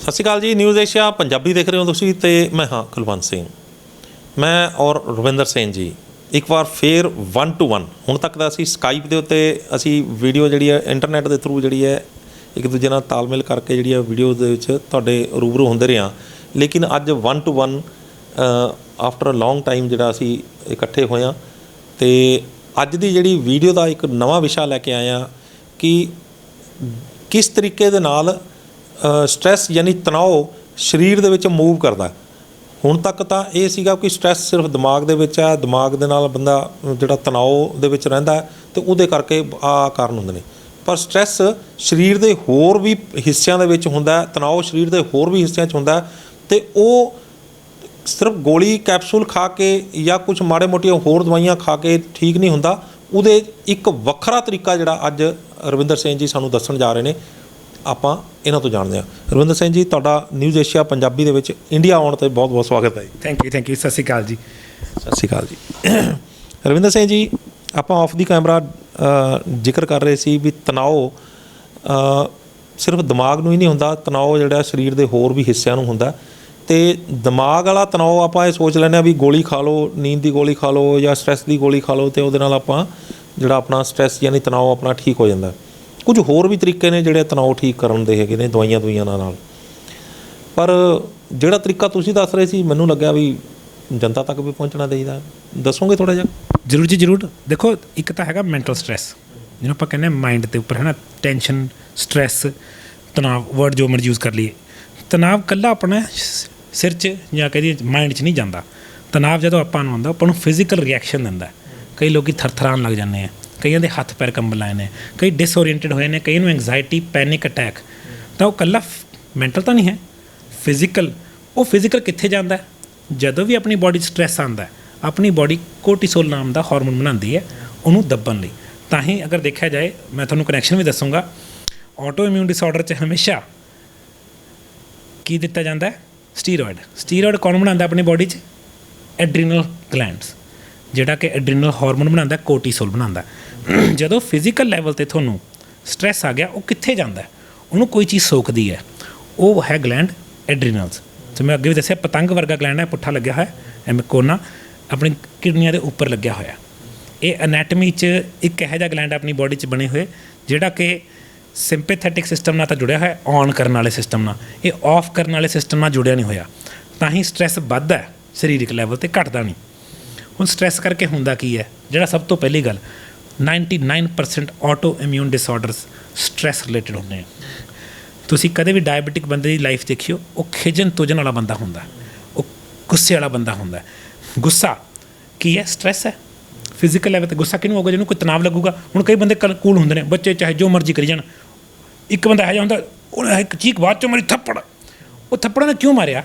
ਸਤਿ ਸ਼੍ਰੀ ਅਕਾਲ ਜੀ। News Asia Punjabi ਦੇਖ ਰਹੇ ਹੋ ਤੁਸੀਂ ਤੇ ਮੈਂ ਹਾਂ ਕੁਲਵੰਤ ਸਿੰਘ। ਮੈਂ ਔਰ ਰਵਿੰਦਰ ਸਿੰਘ ਜੀ ਇੱਕ ਵਾਰ ਫੇਰ 1 to 1 ਹੁਣ ਤੱਕ ਤਾਂ ਅਸੀਂ ਸਕਾਈਪ ਦੇ ਉੱਤੇ ਅਸੀਂ ਵੀਡੀਓ ਜਿਹੜੀ ਹੈ ਇੰਟਰਨੈਟ ਦੇ ਥਰੂ ਜਿਹੜੀ ਹੈ ਇੱਕ ਦੂਜੇ ਨਾਲ ਤਾਲਮੇਲ ਕਰਕੇ ਜਿਹੜੀ ਹੈ ਵੀਡੀਓ ਦੇ ਵਿੱਚ ਤੁਹਾਡੇ ਰੂਬਰੂ ਹੁੰਦੇ ਰਹੇ ਹਾਂ, ਲੇਕਿਨ ਅੱਜ 1 to 1 after a long time ਜਿਹੜਾ ਅਸੀਂ ਇਕੱਠੇ ਹੋਏ ਹਾਂ। ਅਤੇ ਅੱਜ ਦੀ ਜਿਹੜੀ ਵੀਡੀਓ ਦਾ ਇੱਕ ਨਵਾਂ ਵਿਸ਼ਾ ਲੈ ਕੇ ਆਏ ਹਾਂ ਕਿ ਕਿਸ ਤਰੀਕੇ ਦੇ ਨਾਲ ਸਟਰੈਸ ਯਾਨੀ ਤਣਾਅ ਸਰੀਰ ਦੇ ਵਿੱਚ ਮੂਵ ਕਰਦਾ। ਹੁਣ ਤੱਕ ਤਾਂ ਇਹ ਸੀਗਾ ਕਿ ਸਟਰੈਸ ਸਿਰਫ ਦਿਮਾਗ ਦੇ ਵਿੱਚ ਹੈ, ਦਿਮਾਗ ਦੇ ਨਾਲ ਬੰਦਾ ਜਿਹੜਾ ਤਣਾਅ ਦੇ ਵਿੱਚ ਰਹਿੰਦਾ ਅਤੇ ਉਹਦੇ ਕਰਕੇ ਆਹ ਕਾਰਨ ਹੁੰਦੇ ਨੇ। ਪਰ ਸਟਰੈਸ ਸਰੀਰ ਦੇ ਹੋਰ ਵੀ ਹਿੱਸਿਆਂ ਦੇ ਵਿੱਚ ਹੁੰਦਾ, ਤਣਾਅ ਸਰੀਰ ਦੇ ਹੋਰ ਵੀ ਹਿੱਸਿਆਂ 'ਚ ਹੁੰਦਾ ਅਤੇ ਉਹ ਸਿਰਫ ਗੋਲੀ ਕੈਪਸੂਲ ਖਾ ਕੇ ਜਾਂ ਕੁਛ ਮਾੜੇ ਮੋਟੀਆਂ ਹੋਰ ਦਵਾਈਆਂ ਖਾ ਕੇ ਠੀਕ ਨਹੀਂ ਹੁੰਦਾ। ਉਹਦੇ ਇੱਕ ਵੱਖਰਾ ਤਰੀਕਾ ਜਿਹੜਾ ਅੱਜ ਰਵਿੰਦਰ ਸਿੰਘ ਜੀ ਸਾਨੂੰ ਦੱਸਣ ਜਾ ਰਹੇ ਨੇ, ਆਪਾਂ ਇਹਨਾਂ ਤੋਂ ਜਾਣਦੇ ਹਾਂ। ਰਵਿੰਦਰ ਸਿੰਘ ਜੀ, ਤੁਹਾਡਾ ਨਿਊਜ਼ ਏਸ਼ੀਆ ਪੰਜਾਬੀ ਦੇ ਵਿੱਚ ਇੰਡੀਆ ਆਉਣ 'ਤੇ ਬਹੁਤ ਬਹੁਤ ਸਵਾਗਤ ਹੈ ਜੀ। Thank you. ਸਤਿ ਸ਼੍ਰੀ ਅਕਾਲ ਜੀ। ਸਤਿ ਸ਼੍ਰੀ ਅਕਾਲ ਜੀ। ਰਵਿੰਦਰ ਸਿੰਘ ਜੀ, ਆਪਾਂ ਆਫ ਦੀ ਕੈਮਰਾ ਜ਼ਿਕਰ ਕਰ ਰਹੇ ਸੀ ਵੀ ਤਣਾਅ ਸਿਰਫ ਦਿਮਾਗ ਨੂੰ ਹੀ ਨਹੀਂ ਹੁੰਦਾ, ਤਣਾਅ ਜਿਹੜਾ ਸਰੀਰ ਦੇ ਹੋਰ ਵੀ ਹਿੱਸਿਆਂ ਨੂੰ ਹੁੰਦਾ। ਅਤੇ ਦਿਮਾਗ ਵਾਲਾ ਤਣਾਅ ਆਪਾਂ ਇਹ ਸੋਚ ਲੈਂਦੇ ਹਾਂ ਵੀ ਗੋਲੀ ਖਾ ਲਓ, ਨੀਂਦ ਦੀ ਗੋਲੀ ਖਾ ਲਓ ਜਾਂ ਸਟਰੈਸ ਦੀ ਗੋਲੀ ਖਾ ਲਓ ਅਤੇ ਉਹਦੇ ਨਾਲ ਆਪਾਂ ਜਿਹੜਾ ਆਪਣਾ ਸਟਰੈਸ ਯਾਨੀ ਤਣਾਅ ਆਪਣਾ ਠੀਕ ਹੋ ਜਾਂਦਾ। ਕੁਝ ਹੋਰ ਵੀ ਤਰੀਕੇ ਨੇ ਜਿਹੜੇ ਤਣਾਅ ਠੀਕ ਕਰਨ ਦੇ ਹੈਗੇ ਨੇ ਦਵਾਈਆਂ ਨਾਲ। ਪਰ ਜਿਹੜਾ ਤਰੀਕਾ ਤੁਸੀਂ ਦੱਸ ਰਹੇ ਸੀ ਮੈਨੂੰ ਲੱਗਿਆ ਵੀ ਜਨਤਾ ਤੱਕ ਵੀ ਪਹੁੰਚਣਾ ਚਾਹੀਦਾ। ਦੱਸੋਗੇ ਥੋੜ੍ਹਾ ਜਿਹਾ? ਜ਼ਰੂਰ ਜੀ ਜ਼ਰੂਰ। ਦੇਖੋ, ਇੱਕ ਤਾਂ ਹੈਗਾ ਮੈਂਟਲ ਸਟਰੈਸ, ਜਿਹਨੂੰ ਆਪਾਂ ਕਹਿੰਦੇ ਹਾਂ ਮਾਈਂਡ ਦੇ ਉੱਪਰ ਹੈ ਨਾ, ਟੈਨਸ਼ਨ, ਸਟਰੈਸ, ਤਣਾਅ, ਵਰਡ ਜੋ ਮਰਜ਼ੀ ਯੂਜ਼ ਕਰ ਲਈਏ। ਤਣਾਅ ਇਕੱਲਾ ਆਪਣਾ ਸਿਰ 'ਚ ਜਾਂ ਕਹਦੀ ਮਾਈਂਡ 'ਚ ਨਹੀਂ ਜਾਂਦਾ। ਤਣਾਅ ਜਦੋਂ ਆਪਾਂ ਨੂੰ ਆਉਂਦਾ ਆਪਾਂ ਨੂੰ ਫਿਜ਼ੀਕਲ ਰਿਐਕਸ਼ਨ ਦਿੰਦਾ। ਕਈ ਲੋਕ ਥਰਥਰਾਉਣ ਲੱਗ ਜਾਂਦੇ ਆ, ਕਈਆਂ ਦੇ ਹੱਥ ਪੈਰ ਕੰਬਣ ਲਾਏ ਨੇ, ਕਈ ਡਿਸਓਰੀਐਂਟਡ ਹੋਏ ਨੇ, ਕਈਆਂ ਨੂੰ ਐਂਗਜ਼ਾਇਟੀ, ਪੈਨਿਕ ਅਟੈਕ। ਤਾਂ ਉਹ ਇਕੱਲਾ ਮੈਂਟਲ ਤਾਂ ਨਹੀਂ ਹੈ, ਫਿਜ਼ੀਕਲ। ਉਹ ਫਿਜ਼ੀਕਲ ਕਿੱਥੇ ਜਾਂਦਾ? ਜਦੋਂ ਵੀ ਆਪਣੀ ਬੋਡੀ 'ਚ ਸਟਰੈਸ ਆਉਂਦਾ, ਆਪਣੀ ਬੋਡੀ ਕੋਰਟੀਸੋਲ ਨਾਮ ਦਾ ਹਾਰਮੋਨ ਬਣਾਉਂਦੀ ਹੈ ਉਹਨੂੰ ਦੱਬਣ ਲਈ। ਤਾਂ ਹੀ ਅਗਰ ਦੇਖਿਆ ਜਾਏ, ਮੈਂ ਤੁਹਾਨੂੰ ਕਨੈਕਸ਼ਨ ਵੀ ਦੱਸੂੰਗਾ, ਆਟੋ ਇਮਿਊਨ ਡਿਸਆਰਡਰ 'ਚ ਹਮੇਸ਼ਾ ਕੀ ਦਿੱਤਾ ਜਾਂਦਾ ਹੈ? ਸਟੀਰੋਇਡ ਕੌਣ ਬਣਾਉਂਦਾ ਆਪਣੀ ਬੋਡੀ 'ਚ? ਐਡਰੀਨਲ ਗਲੈਂਡਸ, ਜਿਹੜਾ ਕਿ ਐਡਰੀਨਲ ਹਾਰਮੋਨ ਬਣਾਉਂਦਾ, ਕੋਰਟੀਸੋਲ ਬਣਾਉਂਦਾ। ਜਦੋਂ ਫਿਜ਼ੀਕਲ ਲੈਵਲ 'ਤੇ ਤੁਹਾਨੂੰ ਸਟਰੈਸ ਆ ਗਿਆ, ਉਹ ਕਿੱਥੇ ਜਾਂਦਾ? ਉਹਨੂੰ ਕੋਈ ਚੀਜ਼ ਸੋਕਦੀ ਹੈ, ਉਹ ਹੈ ਗਲੈਂਡ ਐਡਰੀਨਲਸ। ਤੇ ਮੈਂ ਅੱਗੇ ਵੀ ਦੱਸਿਆ, ਪਤੰਗ ਵਰਗਾ ਗਲੈਂਡ ਹੈ, ਪੁੱਠਾ ਲੱਗਿਆ ਹੋਇਆ, ਐਵੇਂ ਕੋਨਾ ਆਪਣੀ ਕਿਡਨੀਆਂ ਦੇ ਉੱਪਰ ਲੱਗਿਆ ਹੋਇਆ। ਇਹ ਅਨੈਟਮੀ 'ਚ ਇੱਕ ਇਹੋ ਜਿਹਾ ਗਲੈਂਡ ਆਪਣੀ ਬੋਡੀ 'ਚ ਬਣੇ ਹੋਏ ਜਿਹੜਾ ਕਿ ਸਿੰਪੈਥੈਟਿਕ ਸਿਸਟਮ ਨਾਲ ਤਾਂ ਜੁੜਿਆ ਹੋਇਆ, ਔਨ ਕਰਨ ਵਾਲੇ ਸਿਸਟਮ ਨਾਲ। ਇਹ ਆਫ ਕਰਨ ਵਾਲੇ ਸਿਸਟਮ ਨਾਲ ਜੁੜਿਆ ਨਹੀਂ ਹੋਇਆ। ਤਾਂ ਹੀ ਸਟਰੈਸ ਵੱਧਦਾ ਸਰੀਰਕ ਲੈਵਲ 'ਤੇ, ਘਟਦਾ ਨਹੀਂ। ਹੁਣ ਸਟਰੈਸ ਕਰਕੇ ਹੁੰਦਾ ਕੀ ਹੈ? ਜਿਹੜਾ ਸਭ ਤੋਂ ਪਹਿਲੀ ਗੱਲ, 99% auto immune disorders stress related ਹੁੰਦੇ ਆ। ਤੁਸੀਂ ਕਦੇ ਵੀ ਡਾਇਬਟਿਕ ਬੰਦੇ ਦੀ ਲਾਈਫ ਦੇਖਿਓ, ਉਹ ਖਿਜਣ ਤੁਜਣ ਵਾਲਾ ਬੰਦਾ ਹੁੰਦਾ, ਉਹ ਗੁੱਸੇ ਵਾਲਾ ਬੰਦਾ ਹੁੰਦਾ। ਗੁੱਸਾ ਕੀ ਹੈ? ਸਟਰੈਸ ਹੈ। ਫਿਜ਼ੀਕਲ ਲੈਵਲ 'ਤੇ ਗੁੱਸਾ ਕਿਹਨੂੰ ਹੋਊਗਾ? ਜਿਹਨੂੰ ਕੋਈ ਤਣਾਅ ਲੱਗੂਗਾ। ਹੁਣ ਕਈ ਬੰਦੇ ਕੂਲ ਹੁੰਦੇ ਨੇ, ਬੱਚੇ ਚਾਹੇ ਜੋ ਮਰਜ਼ੀ ਕਰੀ ਜਾਣ। ਇੱਕ ਬੰਦਾ ਇਹੋ ਜਿਹਾ ਹੁੰਦਾ, ਉਹਨੇ ਇੱਕ ਚੀਕ ਬਾਅਦ 'ਚੋਂ ਮਾਰੀ ਥੱਪੜ। ਉਹ ਥੱਪੜਾਂ ਨੇ ਕਿਉਂ ਮਾਰਿਆ?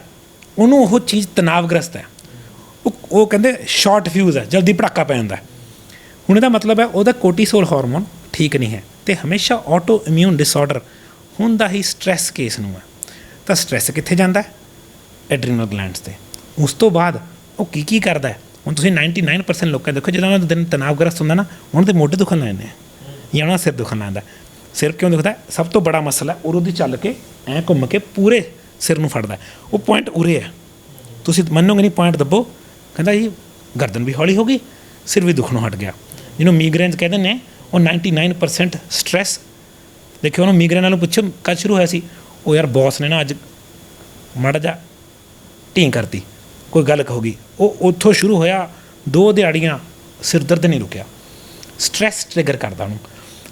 ਉਹਨੂੰ ਉਹ ਚੀਜ਼ ਤਣਾਵਗ੍ਰਸਤ ਹੈ। ਉਹ ਕਹਿੰਦੇ ਸ਼ਾਰਟ ਫਿਊਜ਼ ਹੈ, ਜਲਦੀ ਭੜਾਕਾ ਪੈ ਜਾਂਦਾ। ਹੁਣ ਇਹਦਾ ਮਤਲਬ ਹੈ ਉਹਦਾ ਕੋਰਟੀਸੋਲ ਹਾਰਮੋਨ ਠੀਕ ਨਹੀਂ ਹੈ। ਅਤੇ ਹਮੇਸ਼ਾ ਆਟੋ ਇਮਿਊਨ ਡਿਸਆਰਡਰ ਹੁੰਦਾ ਹੀ ਸਟਰੈਸ ਕੇਸ ਨੂੰ ਹੈ। ਤਾਂ ਸਟਰੈਸ ਕਿੱਥੇ ਜਾਂਦਾ? ਐਡਰੀਨਲ ਗਲੈਂਡਸ 'ਤੇ। ਉਸ ਤੋਂ ਬਾਅਦ ਉਹ ਕੀ ਕਰਦਾ? ਹੁਣ ਤੁਸੀਂ 99% ਲੋਕਾਂ ਦੇਖੋ, ਜਦੋਂ ਉਹਨਾਂ ਦਾ ਦਿਨ ਤਣਾਵਗ੍ਰਸਤ ਹੁੰਦਾ ਨਾ, ਉਹਨਾਂ ਦੇ ਮੋਢੇ ਦੁਖਣ ਲੱਗ ਜਾਂਦੇ ਆ ਜਾਂ ਉਹਨਾਂ ਦਾ ਸਿਰ ਦੁਖਣ ਲੱਗ ਜਾਂਦਾ। ਸਿਰ ਕਿਉਂ ਦੁਖਦਾ? ਸਭ ਤੋਂ ਬੜਾ ਮਸਲਾ ਉਰੋਂ ਦੀ ਚੱਲ ਕੇ ਐਂ ਘੁੰਮ ਕੇ ਪੂਰੇ ਸਿਰ ਨੂੰ ਫੜਦਾ। ਉਹ ਪੁਆਇੰਟ ਉਰੇ ਹੈ, ਤੁਸੀਂ ਮੰਨੋਗੇ ਨਹੀਂ। ਪੁਆਇੰਟ ਦੱਬੋ, ਕਹਿੰਦਾ ਜੀ ਗਰਦਨ ਵੀ ਹੌਲੀ ਹੋ ਗਈ, ਸਿਰ ਵੀ ਦੁਖਣੋਂ ਹਟ ਗਿਆ। ਜਿਹਨੂੰ ਮੀਗਰੇਨਸ ਕਹਿੰਦੇ ਨੇ, ਉਹ 99% ਸਟਰੈਸ। ਦੇਖਿਓ, ਉਹਨੂੰ ਮੀਗਰੇਨ ਨਾਲੋਂ ਪੁੱਛੋ ਕਦ ਸ਼ੁਰੂ ਹੋਇਆ ਸੀ? ਉਹ ਯਾਰ ਬੌਸ ਨੇ ਨਾ ਅੱਜ ਮਾੜਾ ਜਿਹਾ ਢੀਂ ਕਰਤੀ, ਕੋਈ ਗੱਲ ਹੋ ਗਈ। ਉਹ ਉੱਥੋਂ ਸ਼ੁਰੂ ਹੋਇਆ, 2 ਦਿਹਾੜੀਆਂ ਸਿਰ ਦਰਦ ਨਹੀਂ ਰੁਕਿਆ। ਸਟਰੈਸ ਟ੍ਰਿਗਰ ਕਰਦਾ ਉਹਨੂੰ।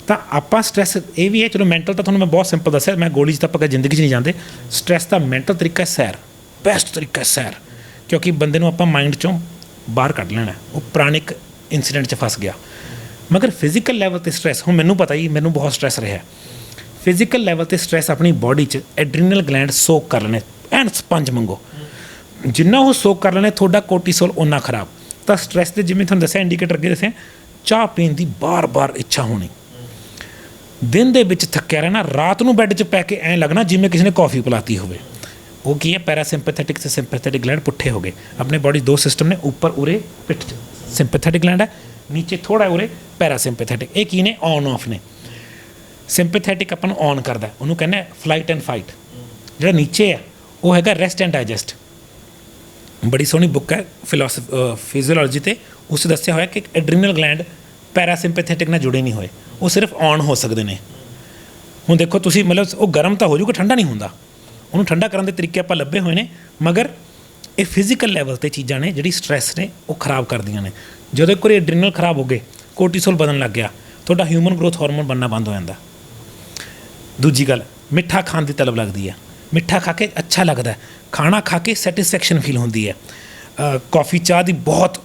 ਤਾਂ ਆਪਾਂ ਸਟਰੈਸ ਇਹ ਵੀ ਹੈ, ਚਲੋ ਮੈਂਟਲ ਤਾਂ ਤੁਹਾਨੂੰ ਮੈਂ ਬਹੁਤ ਸਿੰਪਲ ਦੱਸਿਆ, ਮੈਂ ਗੋਲੀ 'ਚ ਤਾਂ ਆਪਾਂ ਜ਼ਿੰਦਗੀ 'ਚ ਨਹੀਂ ਜਾਂਦੇ। ਸਟਰੈਸ ਦਾ ਮੈਂਟਲ ਤਰੀਕਾ ਸੈਰ, ਬੈਸਟ ਤਰੀਕਾ ਸੈਰ, ਕਿਉਂਕਿ ਬੰਦੇ ਨੂੰ ਆਪਾਂ ਮਾਈਂਡ 'ਚੋਂ ਬਾਹਰ ਕੱਢ ਲੈਣਾ। ਉਹ ਪੁਰਾਣਿਕ ਇੰਸੀਡੈਂਟ 'ਚ ਫਸ ਗਿਆ। ਮਗਰ ਫਿਜ਼ੀਕਲ ਲੈਵਲ 'ਤੇ ਸਟਰੈਸ, ਹੁਣ ਮੈਨੂੰ ਪਤਾ ਹੀ, ਮੈਨੂੰ ਬਹੁਤ ਸਟਰੈਸ ਰਿਹਾ। ਫਿਜ਼ੀਕਲ ਲੈਵਲ 'ਤੇ ਸਟਰੈਸ ਆਪਣੀ ਬੋਡੀ 'ਚ ਐਡਰੀਨਲ ਗਲੈਂਡ ਸੋਕ ਕਰ ਲੈਣੇ, ਐਨ ਸਪੰਜ ਮੰਗੋ। ਜਿੰਨਾ ਉਹ ਸੋਕ ਕਰ ਲੈਣੇ, ਤੁਹਾਡਾ ਕੋਰਟੀਸੋਲ ਓਨਾ ਖਰਾਬ। ਤਾਂ ਸਟਰੈਸ ਦੇ ਜਿਵੇਂ ਤੁਹਾਨੂੰ ਦੱਸਿਆ, ਇੰਡੀਕੇਟਰ ਅੱਗੇ ਦੱਸਿਆ, ਚਾਹ ਪੀਣ ਦੀ ਬਾਰ-ਬਾਰ ਇੱਛਾ ਹੋਣੀ, ਦਿਨ ਦੇ ਵਿੱਚ ਥੱਕਿਆ ਰਹਿਣਾ, ਰਾਤ ਨੂੰ ਬੈੱਡ 'ਚ ਪੈ ਕੇ ਐਂ ਲੱਗਣਾ ਜਿਵੇਂ ਕਿਸੇ ਨੇ ਕੌਫੀ ਪਿਲਾਤੀ ਹੋਵੇ। ਉਹ ਕੀ ਹੈ? ਪੈਰਾਸਿੰਪੈਥੈਟਿਕ ਤੇ ਸਿੰਪੈਥੈਟਿਕ ਗਲੈਂਡ ਪੁੱਠੇ ਹੋ ਗਏ। ਆਪਣੇ ਬੋਡੀ 2 ਸਿਸਟਮ ਨੇ, ਉੱਪਰ ਉਰੇ ਪਿੱਠ 'ਚ ਸਿੰਪੈਥੈਟਿਕ ਗਲੈਂਡ ਹੈ, ਨੀਚੇ ਥੋੜ੍ਹਾ ਉਰੇ ਪੈਰਾਸਿੰਪੈਥੈਟਿਕ। ਇਹ ਕੀ ਨੇ? ਔਨ ਆਫ ਨੇ। ਸਿੰਪੈਥੈਟਿਕ ਆਪਾਂ ਨੂੰ ਔਨ ਕਰਦਾ, ਉਹਨੂੰ ਕਹਿੰਦੇ ਫਲਾਈਟ ਐਂਡ ਫਾਈਟ, ਜਿਹੜਾ ਨੀਚੇ ਹੈ ਉਹ ਹੈਗਾ ਰੈਸਟ ਐਂਡ ਡਾਈਜੈਸਟ। ਬੜੀ ਸੋਹਣੀ ਬੁੱਕ ਹੈ ਫਿਜ਼ੀਓਲੋਜੀ ਤੇ, ਉਸ ਦੱਸਿਆ ਹੋਇਆ ਕਿ ਐਡਰੀਨਲ ਗਲੈਂਡ ਪੈਰਾਸਿੰਪੈਥੈਟਿਕ ਨਾਲ ਜੁੜੇ ਨਹੀਂ ਹੋਏ, ਉਹ ਸਿਰਫ ਔਨ ਹੋ ਸਕਦੇ ਨੇ। ਹੁਣ ਦੇਖੋ ਤੁਸੀਂ ਮਤਲਬ ਉਹ ਗਰਮ ਤਾਂ ਹੋ ਜਾਊਗਾ, ਠੰਡਾ ਨਹੀਂ ਹੁੰਦਾ। ਉਹਨੂੰ ਠੰਡਾ ਕਰਨ ਦੇ ਤਰੀਕੇ ਆਪਾਂ ਲੱਭੇ ਹੋਏ ਨੇ, ਮਗਰ ਇਹ ਫਿਜ਼ੀਕਲ ਲੈਵਲ 'ਤੇ ਚੀਜ਼ਾਂ ਨੇ ਜਿਹੜੀ ਸਟ੍ਰੈਸ ਨੇ ਉਹ ਖਰਾਬ ਕਰਦੀਆਂ ਨੇ। ਜਦੋਂ ਇੱਕ ਵਾਰੀ ਐਡਰੀਨਲ ਖਰਾਬ ਹੋ ਗਏ, ਕੋਰਟੀਸੋਲ ਵਧਣ ਲੱਗ ਗਿਆ, ਤੁਹਾਡਾ ਹਿਊਮਨ ਗਰੋਥ ਹਾਰਮੋਨ ਬਣਨਾ ਬੰਦ ਹੋ ਜਾਂਦਾ। ਦੂਜੀ ਗੱਲ, ਮਿੱਠਾ ਖਾਣ ਦੀ ਤਲਬ ਲੱਗਦੀ ਹੈ, ਮਿੱਠਾ ਖਾ ਕੇ ਅੱਛਾ ਲੱਗਦਾ, ਖਾਣਾ ਖਾ ਕੇ ਸੈਟਿਸਫੈਕਸ਼ਨ ਫੀਲ ਹੁੰਦੀ ਹੈ। ਕੌਫੀ ਚਾਹ ਦੀ ਬਹੁਤ,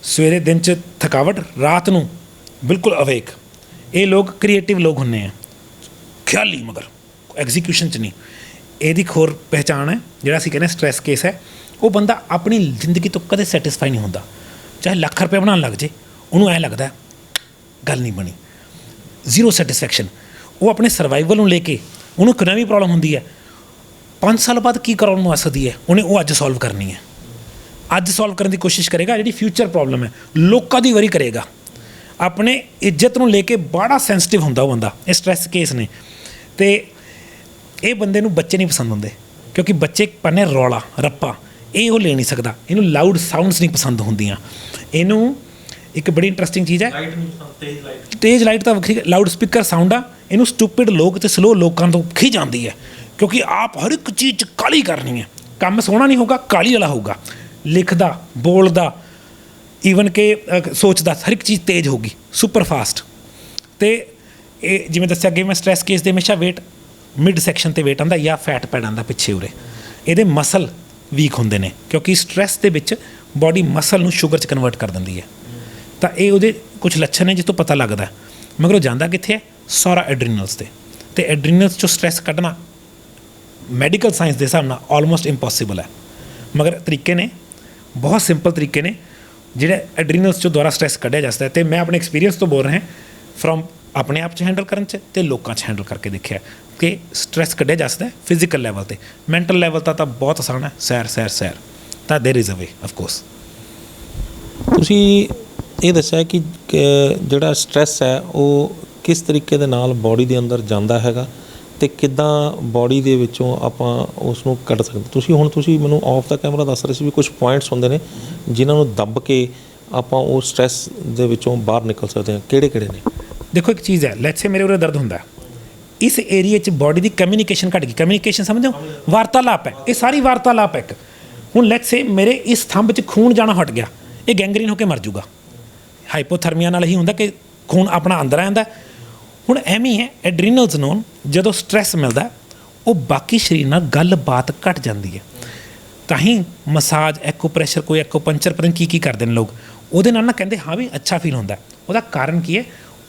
ਸਵੇਰੇ ਦਿਨ 'ਚ ਥਕਾਵਟ, ਰਾਤ ਨੂੰ ਬਿਲਕੁਲ ਅਵੇਕ। ਇਹ ਲੋਕ ਕ੍ਰੀਏਟਿਵ ਲੋਕ ਹੁੰਦੇ ਆ, ਖਿਆਲੀ ਮਗਰ ਐਗਜ਼ੀਕਿਊਸ਼ਨ 'ਚ ਨਹੀਂ। ਇਹਦੀ ਇੱਕ ਹੋਰ ਪਹਿਚਾਣ ਹੈ, ਜਿਹੜਾ ਅਸੀਂ ਕਹਿੰਦੇ ਸਟ੍ਰੈਸ ਕੇਸ ਹੈ, ਉਹ ਬੰਦਾ ਆਪਣੀ ਜ਼ਿੰਦਗੀ ਤੋਂ ਕਦੇ ਸੈਟਿਸਫਾਈ ਨਹੀਂ ਹੁੰਦਾ। ਚਾਹੇ ਲੱਖ ਰੁਪਏ ਬਣਾਉਣ ਲੱਗ ਜੇ, ਉਹਨੂੰ ਐਂ ਲੱਗਦਾ ਗੱਲ ਨਹੀਂ ਬਣੀ, ਜ਼ੀਰੋ ਸੈਟਿਸਫੈਕਸ਼ਨ। ਉਹ ਆਪਣੇ ਸਰਵਾਈਵਲ ਨੂੰ ਲੈ ਕੇ, ਉਹਨੂੰ ਇੱਕ ਨਵੀਂ ਪ੍ਰੋਬਲਮ ਹੁੰਦੀ ਹੈ, 5 ਸਾਲ ਬਾਅਦ ਕੀ ਪ੍ਰੋਬਲਮ ਆ ਸਕਦੀ ਹੈ, ਉਹਨੇ ਉਹ ਅੱਜ ਸੋਲਵ ਕਰਨੀ ਹੈ। ਅੱਜ ਸੋਲਵ ਕਰਨ ਦੀ ਕੋਸ਼ਿਸ਼ ਕਰੇਗਾ, ਜਿਹੜੀ ਫਿਊਚਰ ਪ੍ਰੋਬਲਮ ਹੈ ਲੋਕਾਂ ਦੀ ਵਰੀ ਕਰੇਗਾ। ਆਪਣੇ ਇੱਜ਼ਤ ਨੂੰ ਲੈ ਕੇ ਬੜਾ ਸੈਂਸਿਟਿਵ ਹੁੰਦਾ ਉਹ ਬੰਦਾ। ਇਹ ਸਟ੍ਰੈਸ ਕੇਸ ਨੇ। ਅਤੇ ਇਹ ਬੰਦੇ ਨੂੰ ਬੱਚੇ ਨਹੀਂ ਪਸੰਦ ਹੁੰਦੇ, ਕਿਉਂਕਿ ਬੱਚੇ ਪਾਉਂਦੇ ਰੌਲਾ ਰੱਪਾ, ਇਹ ਉਹ ਲੈ ਨਹੀਂ ਸਕਦਾ। ਇਹਨੂੰ ਲਾਊਡ ਸਾਊਂਡਸ ਨਹੀਂ ਪਸੰਦ ਹੁੰਦੀਆਂ। ਇਹਨੂੰ ਇੱਕ ਬੜੀ ਇੰਟਰਸਟਿੰਗ ਚੀਜ਼ ਹੈ, ਤੇਜ਼ ਲਾਈਟ ਤਾਂ ਵੱਖਰੀ, ਲਾਊਡ ਸਪੀਕਰ ਸਾਊਂਡ ਆ। ਇਹਨੂੰ ਸਟੂਪਿਡ ਲੋਕ ਅਤੇ ਸਲੋ ਲੋਕਾਂ ਤੋਂ ਖਿੱਚ ਜਾਂਦੀ ਹੈ, ਕਿਉਂਕਿ ਆਪ ਹਰ ਇੱਕ ਚੀਜ਼ 'ਚ ਕਾਹਲੀ ਕਰਨੀ ਹੈ। ਕੰਮ ਸੋਹਣਾ ਨਹੀਂ ਹੋਊਗਾ, ਕਾਹਲੀ ਵਾਲਾ ਹੋਊਗਾ। ਲਿਖਦਾ, ਬੋਲਦਾ, ਈਵਨ ਕਿ ਸੋਚਦਾ, ਹਰ ਇੱਕ ਚੀਜ਼ ਤੇਜ਼ ਹੋਊਗੀ, ਸੁਪਰ ਫਾਸਟ। ਅਤੇ ਇਹ ਜਿਵੇਂ ਦੱਸਿਆ ਅੱਗੇ ਮੈਂ, ਸਟ੍ਰੈਸ ਕੇਸ ਦੇ ਹਮੇਸ਼ਾ ਵੇਟ ਮਿਡ ਸੈਕਸ਼ਨ 'ਤੇ ਵੇਟ ਆਉਂਦਾ ਜਾਂ ਫੈਟ ਪੈਡ ਆਉਂਦਾ ਪਿੱਛੇ ਉਰੇ। ਇਹਦੇ ਮਸਲ ਵੀਕ ਹੁੰਦੇ ਨੇ, ਕਿਉਂਕਿ ਸਟ੍ਰੈਸ ਦੇ ਵਿੱਚ ਬੋਡੀ ਮਸਲ ਨੂੰ ਸ਼ੂਗਰ 'ਚ ਕਨਵਰਟ ਕਰ ਦਿੰਦੀ ਹੈ। ਤਾਂ ਇਹ ਉਹਦੇ ਕੁਝ ਲੱਛਣ ਨੇ ਜਿਸ ਤੋਂ ਪਤਾ ਲੱਗਦਾ, ਮਗਰ ਉਹ ਜਾਂਦਾ ਕਿੱਥੇ ਹੈ, ਸਾਰਾ ਐਡਰੀਨਲਸ 'ਤੇ। ਅਤੇ ਐਡਰੀਨਲਸ 'ਚੋਂ ਸਟ੍ਰੈਸ ਕੱਢਣਾ ਮੈਡੀਕਲ ਸਾਇੰਸ ਦੇ ਹਿਸਾਬ ਨਾਲ ਆਲਮੋਸਟ ਇੰਪੋਸੀਬਲ ਹੈ। ਮਗਰ ਤਰੀਕੇ ਨੇ, ਬਹੁਤ ਸਿੰਪਲ ਤਰੀਕੇ ਨੇ ਜਿਹੜੇ ਐਡਰੀਨਲਸ 'ਚੋਂ ਦੁਆਰਾ ਸਟ੍ਰੈਸ ਕੱਢਿਆ ਜਾ ਸਕਦਾ। ਅਤੇ ਮੈਂ ਆਪਣੇ ਐਕਸਪੀਰੀਅੰਸ ਤੋਂ ਬੋਲ ਰਿਹਾ, ਫਰੋਮ ਆਪਣੇ ਆਪ 'ਚ ਹੈਂਡਲ ਕਰਨ 'ਚ ਅਤੇ ਲੋਕਾਂ 'ਚ ਹੈਂਡਲ ਕਰਕੇ ਦੇਖਿਆ ਕਿ ਸਟ੍ਰੈਸ ਕੱਢਿਆ ਜਾ ਸਕਦਾ ਫਿਜ਼ੀਕਲ ਲੈਵਲ 'ਤੇ। ਮੈਂਟਲ ਲੈਵਲ ਤਾਂ ਬਹੁਤ ਆਸਾਨ ਹੈ, ਸੈਰ ਤਾਂ there is a way of course. ਤੁਸੀਂ ਇਹ ਦੱਸਿਆ ਕਿ ਜਿਹੜਾ ਸਟ੍ਰੈਸ ਹੈ ਉਹ ਕਿਸ ਤਰੀਕੇ ਦੇ ਨਾਲ ਬੋਡੀ ਦੇ ਅੰਦਰ ਜਾਂਦਾ ਹੈਗਾ ਅਤੇ ਕਿੱਦਾਂ ਬੋਡੀ ਦੇ ਵਿੱਚੋਂ ਆਪਾਂ ਉਸ ਨੂੰ ਕੱਢ ਸਕਦੇ। ਤੁਸੀਂ ਮੈਨੂੰ ਆਫ ਦਾ ਕੈਮਰਾ ਦੱਸ ਰਹੇ ਸੀ ਵੀ ਕੁਝ ਪੁਆਇੰਟਸ ਹੁੰਦੇ ਨੇ ਜਿਨ੍ਹਾਂ ਨੂੰ ਦੱਬ ਕੇ ਆਪਾਂ ਉਹ ਸਟ੍ਰੈਸ ਦੇ ਵਿੱਚੋਂ ਬਾਹਰ ਨਿਕਲ ਸਕਦੇ ਹਾਂ, ਕਿਹੜੇ ਨੇ? ਦੇਖੋ ਇੱਕ ਚੀਜ਼ ਹੈ, ਲੈਟਸ ਸੇ ਮੇਰੇ ਉਰੇ ਦਰਦ ਹੁੰਦਾ, ਇਸ ਏਰੀਏ 'ਚ ਬੋਡੀ ਦੀ ਕਮਿਊਨੀਕੇਸ਼ਨ ਘੱਟ ਗਈ। ਕਮਿਊਨੀਕੇਸ਼ਨ ਸਮਝਦੇ ਹੋ, ਵਾਰਤਾਲਾਪ ਹੈ, ਇਹ ਸਾਰੀ ਵਾਰਤਾਲਾਪ ਹੈ ਇੱਕ। ਹੁਣ ਲੈਟਸ ਸੇ ਮੇਰੇ ਇਸ ਥੰਬ 'ਚ ਖੂਨ ਜਾਣਾ ਹਟ ਗਿਆ, ਇਹ ਗੈਂਗਰੀਨ ਹੋ ਕੇ ਮਰ ਜੂਗਾ। ਹਾਈਪੋਥਰਮੀਆ ਨਾਲ ਹੀ ਹੁੰਦਾ ਕਿ ਖੂਨ ਆਪਣਾ ਅੰਦਰ ਆ ਜਾਂਦਾ। ਹੁਣ ਐਵੇਂ ਹੈ, ਐਡਰੀਨਲਸ ਨੂੰ ਜਦੋਂ ਸਟ੍ਰੈਸ ਮਿਲਦਾ, ਉਹ ਬਾਕੀ ਸਰੀਰ ਨਾਲ ਗੱਲਬਾਤ ਘਟ ਜਾਂਦੀ ਹੈ। ਤਾਂ ਹੀ ਮਸਾਜ, ਐਕੂਪ੍ਰੈਸ਼ਰ, ਕੋਈ ਐਕੂਪੰਚਰ, ਪਤਾ ਨਹੀਂ ਕੀ ਕਰਦੇ ਨੇ ਲੋਕ, ਉਹਦੇ ਨਾਲ ਨਾ ਕਹਿੰਦੇ ਹਾਂ ਵੀ ਅੱਛਾ ਫੀਲ ਹੁੰਦਾ। ਉਹਦਾ ਕਾਰਨ ਕੀ ਹੈ,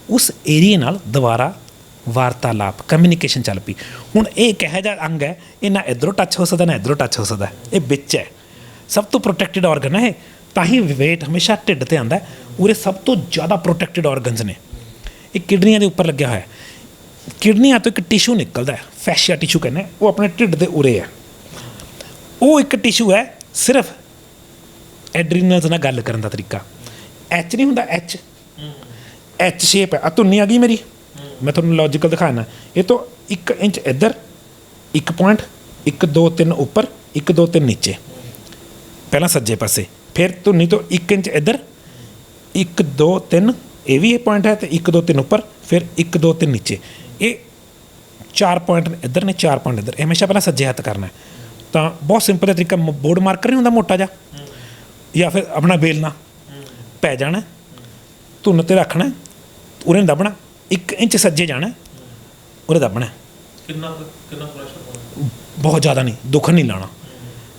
ਉਸ ਏਰੀਏ ਨਾਲ ਦੁਬਾਰਾ ਵਾਰਤਾਲਾਪ, ਕਮਿਊਨੀਕੇਸ਼ਨ ਚੱਲ ਪਈ। ਹੁਣ ਇਹ ਕਿਹੋ ਜਿਹਾ ਅੰਗ ਹੈ, ਇਹ ਨਾ ਇੱਧਰੋਂ ਟੱਚ ਹੋ ਸਕਦਾ, ਨਾ ਇੱਧਰੋਂ ਟੱਚ ਹੋ ਸਕਦਾ, ਇਹ ਵਿੱਚ ਹੈ। ਸਭ ਤੋਂ ਪ੍ਰੋਟੈਕਟਿਡ ਔਰਗਨ ਹੈ ਇਹ। ਤਾਂ ਹੀ ਵੇਟ ਹਮੇਸ਼ਾ ਢਿੱਡ 'ਤੇ ਆਉਂਦਾ। ਉਰੇ ਸਭ ਤੋਂ ਜ਼ਿਆਦਾ ਪ੍ਰੋਟੈਕਟਿਡ ਔਰਗਨਸ ਨੇ। ਇਹ ਕਿਡਨੀਆਂ ਦੇ ਉੱਪਰ ਲੱਗਿਆ ਹੋਇਆ। ਕਿਡਨੀਆਂ ਤੋਂ ਇੱਕ ਟਿਸ਼ੂ ਨਿਕਲਦਾ, ਫੈਸ਼ੀਆ ਟਿਸ਼ੂ ਕਹਿੰਦੇ, ਉਹ ਆਪਣੇ ਢਿੱਡ ਦੇ ਉਰੇ ਹੈ। ਉਹ ਇੱਕ ਟਿਸ਼ੂ ਹੈ, ਸਿਰਫ ਐਡਰੀਨਲਸ ਨਾਲ ਗੱਲ ਕਰਨ ਦਾ ਤਰੀਕਾ। ਐਚ ਨਹੀਂ ਹੁੰਦਾ, ਐਚ ਸ਼ੇਪ ਹੈ। ਆ ਧੁੰਨੀ ਆ ਗਈ ਮੇਰੀ, ਮੈਂ ਤੁਹਾਨੂੰ ਲੌਜੀਕਲ ਦਿਖਾਉਣਾ। ਇਹ ਤੋਂ 1 ਇੰਚ ਇੱਧਰ, 1 ਪੁਆਇੰਟ, 1 2 3 ਉੱਪਰ, 1 2 3 ਨੀਚੇ, ਪਹਿਲਾਂ ਸੱਜੇ ਪਾਸੇ। ਫਿਰ ਧੁੰਨੀ ਤੋਂ 1 ਇੰਚ ਇੱਧਰ, 1 2 3, ਇਹ ਵੀ ਇਹ ਪੁਆਇੰਟ ਹੈ, ਅਤੇ 1 2 3 ਉੱਪਰ, ਫਿਰ 1 2 3 ਨੀਚੇ। ਇਹ 4 ਪੁਆਇੰਟ ਇੱਧਰ ਨੇ, 4 ਪੁਆਇੰਟ ਇੱਧਰ। ਇਹ ਹਮੇਸ਼ਾ ਪਹਿਲਾਂ ਸੱਜੇ ਹੱਥ ਕਰਨਾ। ਤਾਂ ਬਹੁਤ ਸਿੰਪਲ ਜਿਹਾ ਤਰੀਕਾ, ਬੋਰਡ ਮਾਰਕਰ ਨਹੀਂ ਹੁੰਦਾ ਮੋਟਾ ਜਿਹਾ, ਜਾਂ ਫਿਰ ਆਪਣਾ ਵੇਲਣਾ ਪੈ ਜਾਣਾ, ਧੁੰਨ 'ਤੇ ਰੱਖਣਾ, ਉਰੇ ਨੂੰ ਦੱਬਣਾ, 1 ਇੰਚ ਸੱਜੇ ਜਾਣਾ, ਉਰੇ ਦੱਬਣਾ। ਕਿੰਨਾ ਪ੍ਰੈਸ਼ਰ? ਬਹੁਤ ਜ਼ਿਆਦਾ ਨਹੀਂ, ਦੁੱਖਣ ਨਹੀਂ ਲਾਉਣਾ।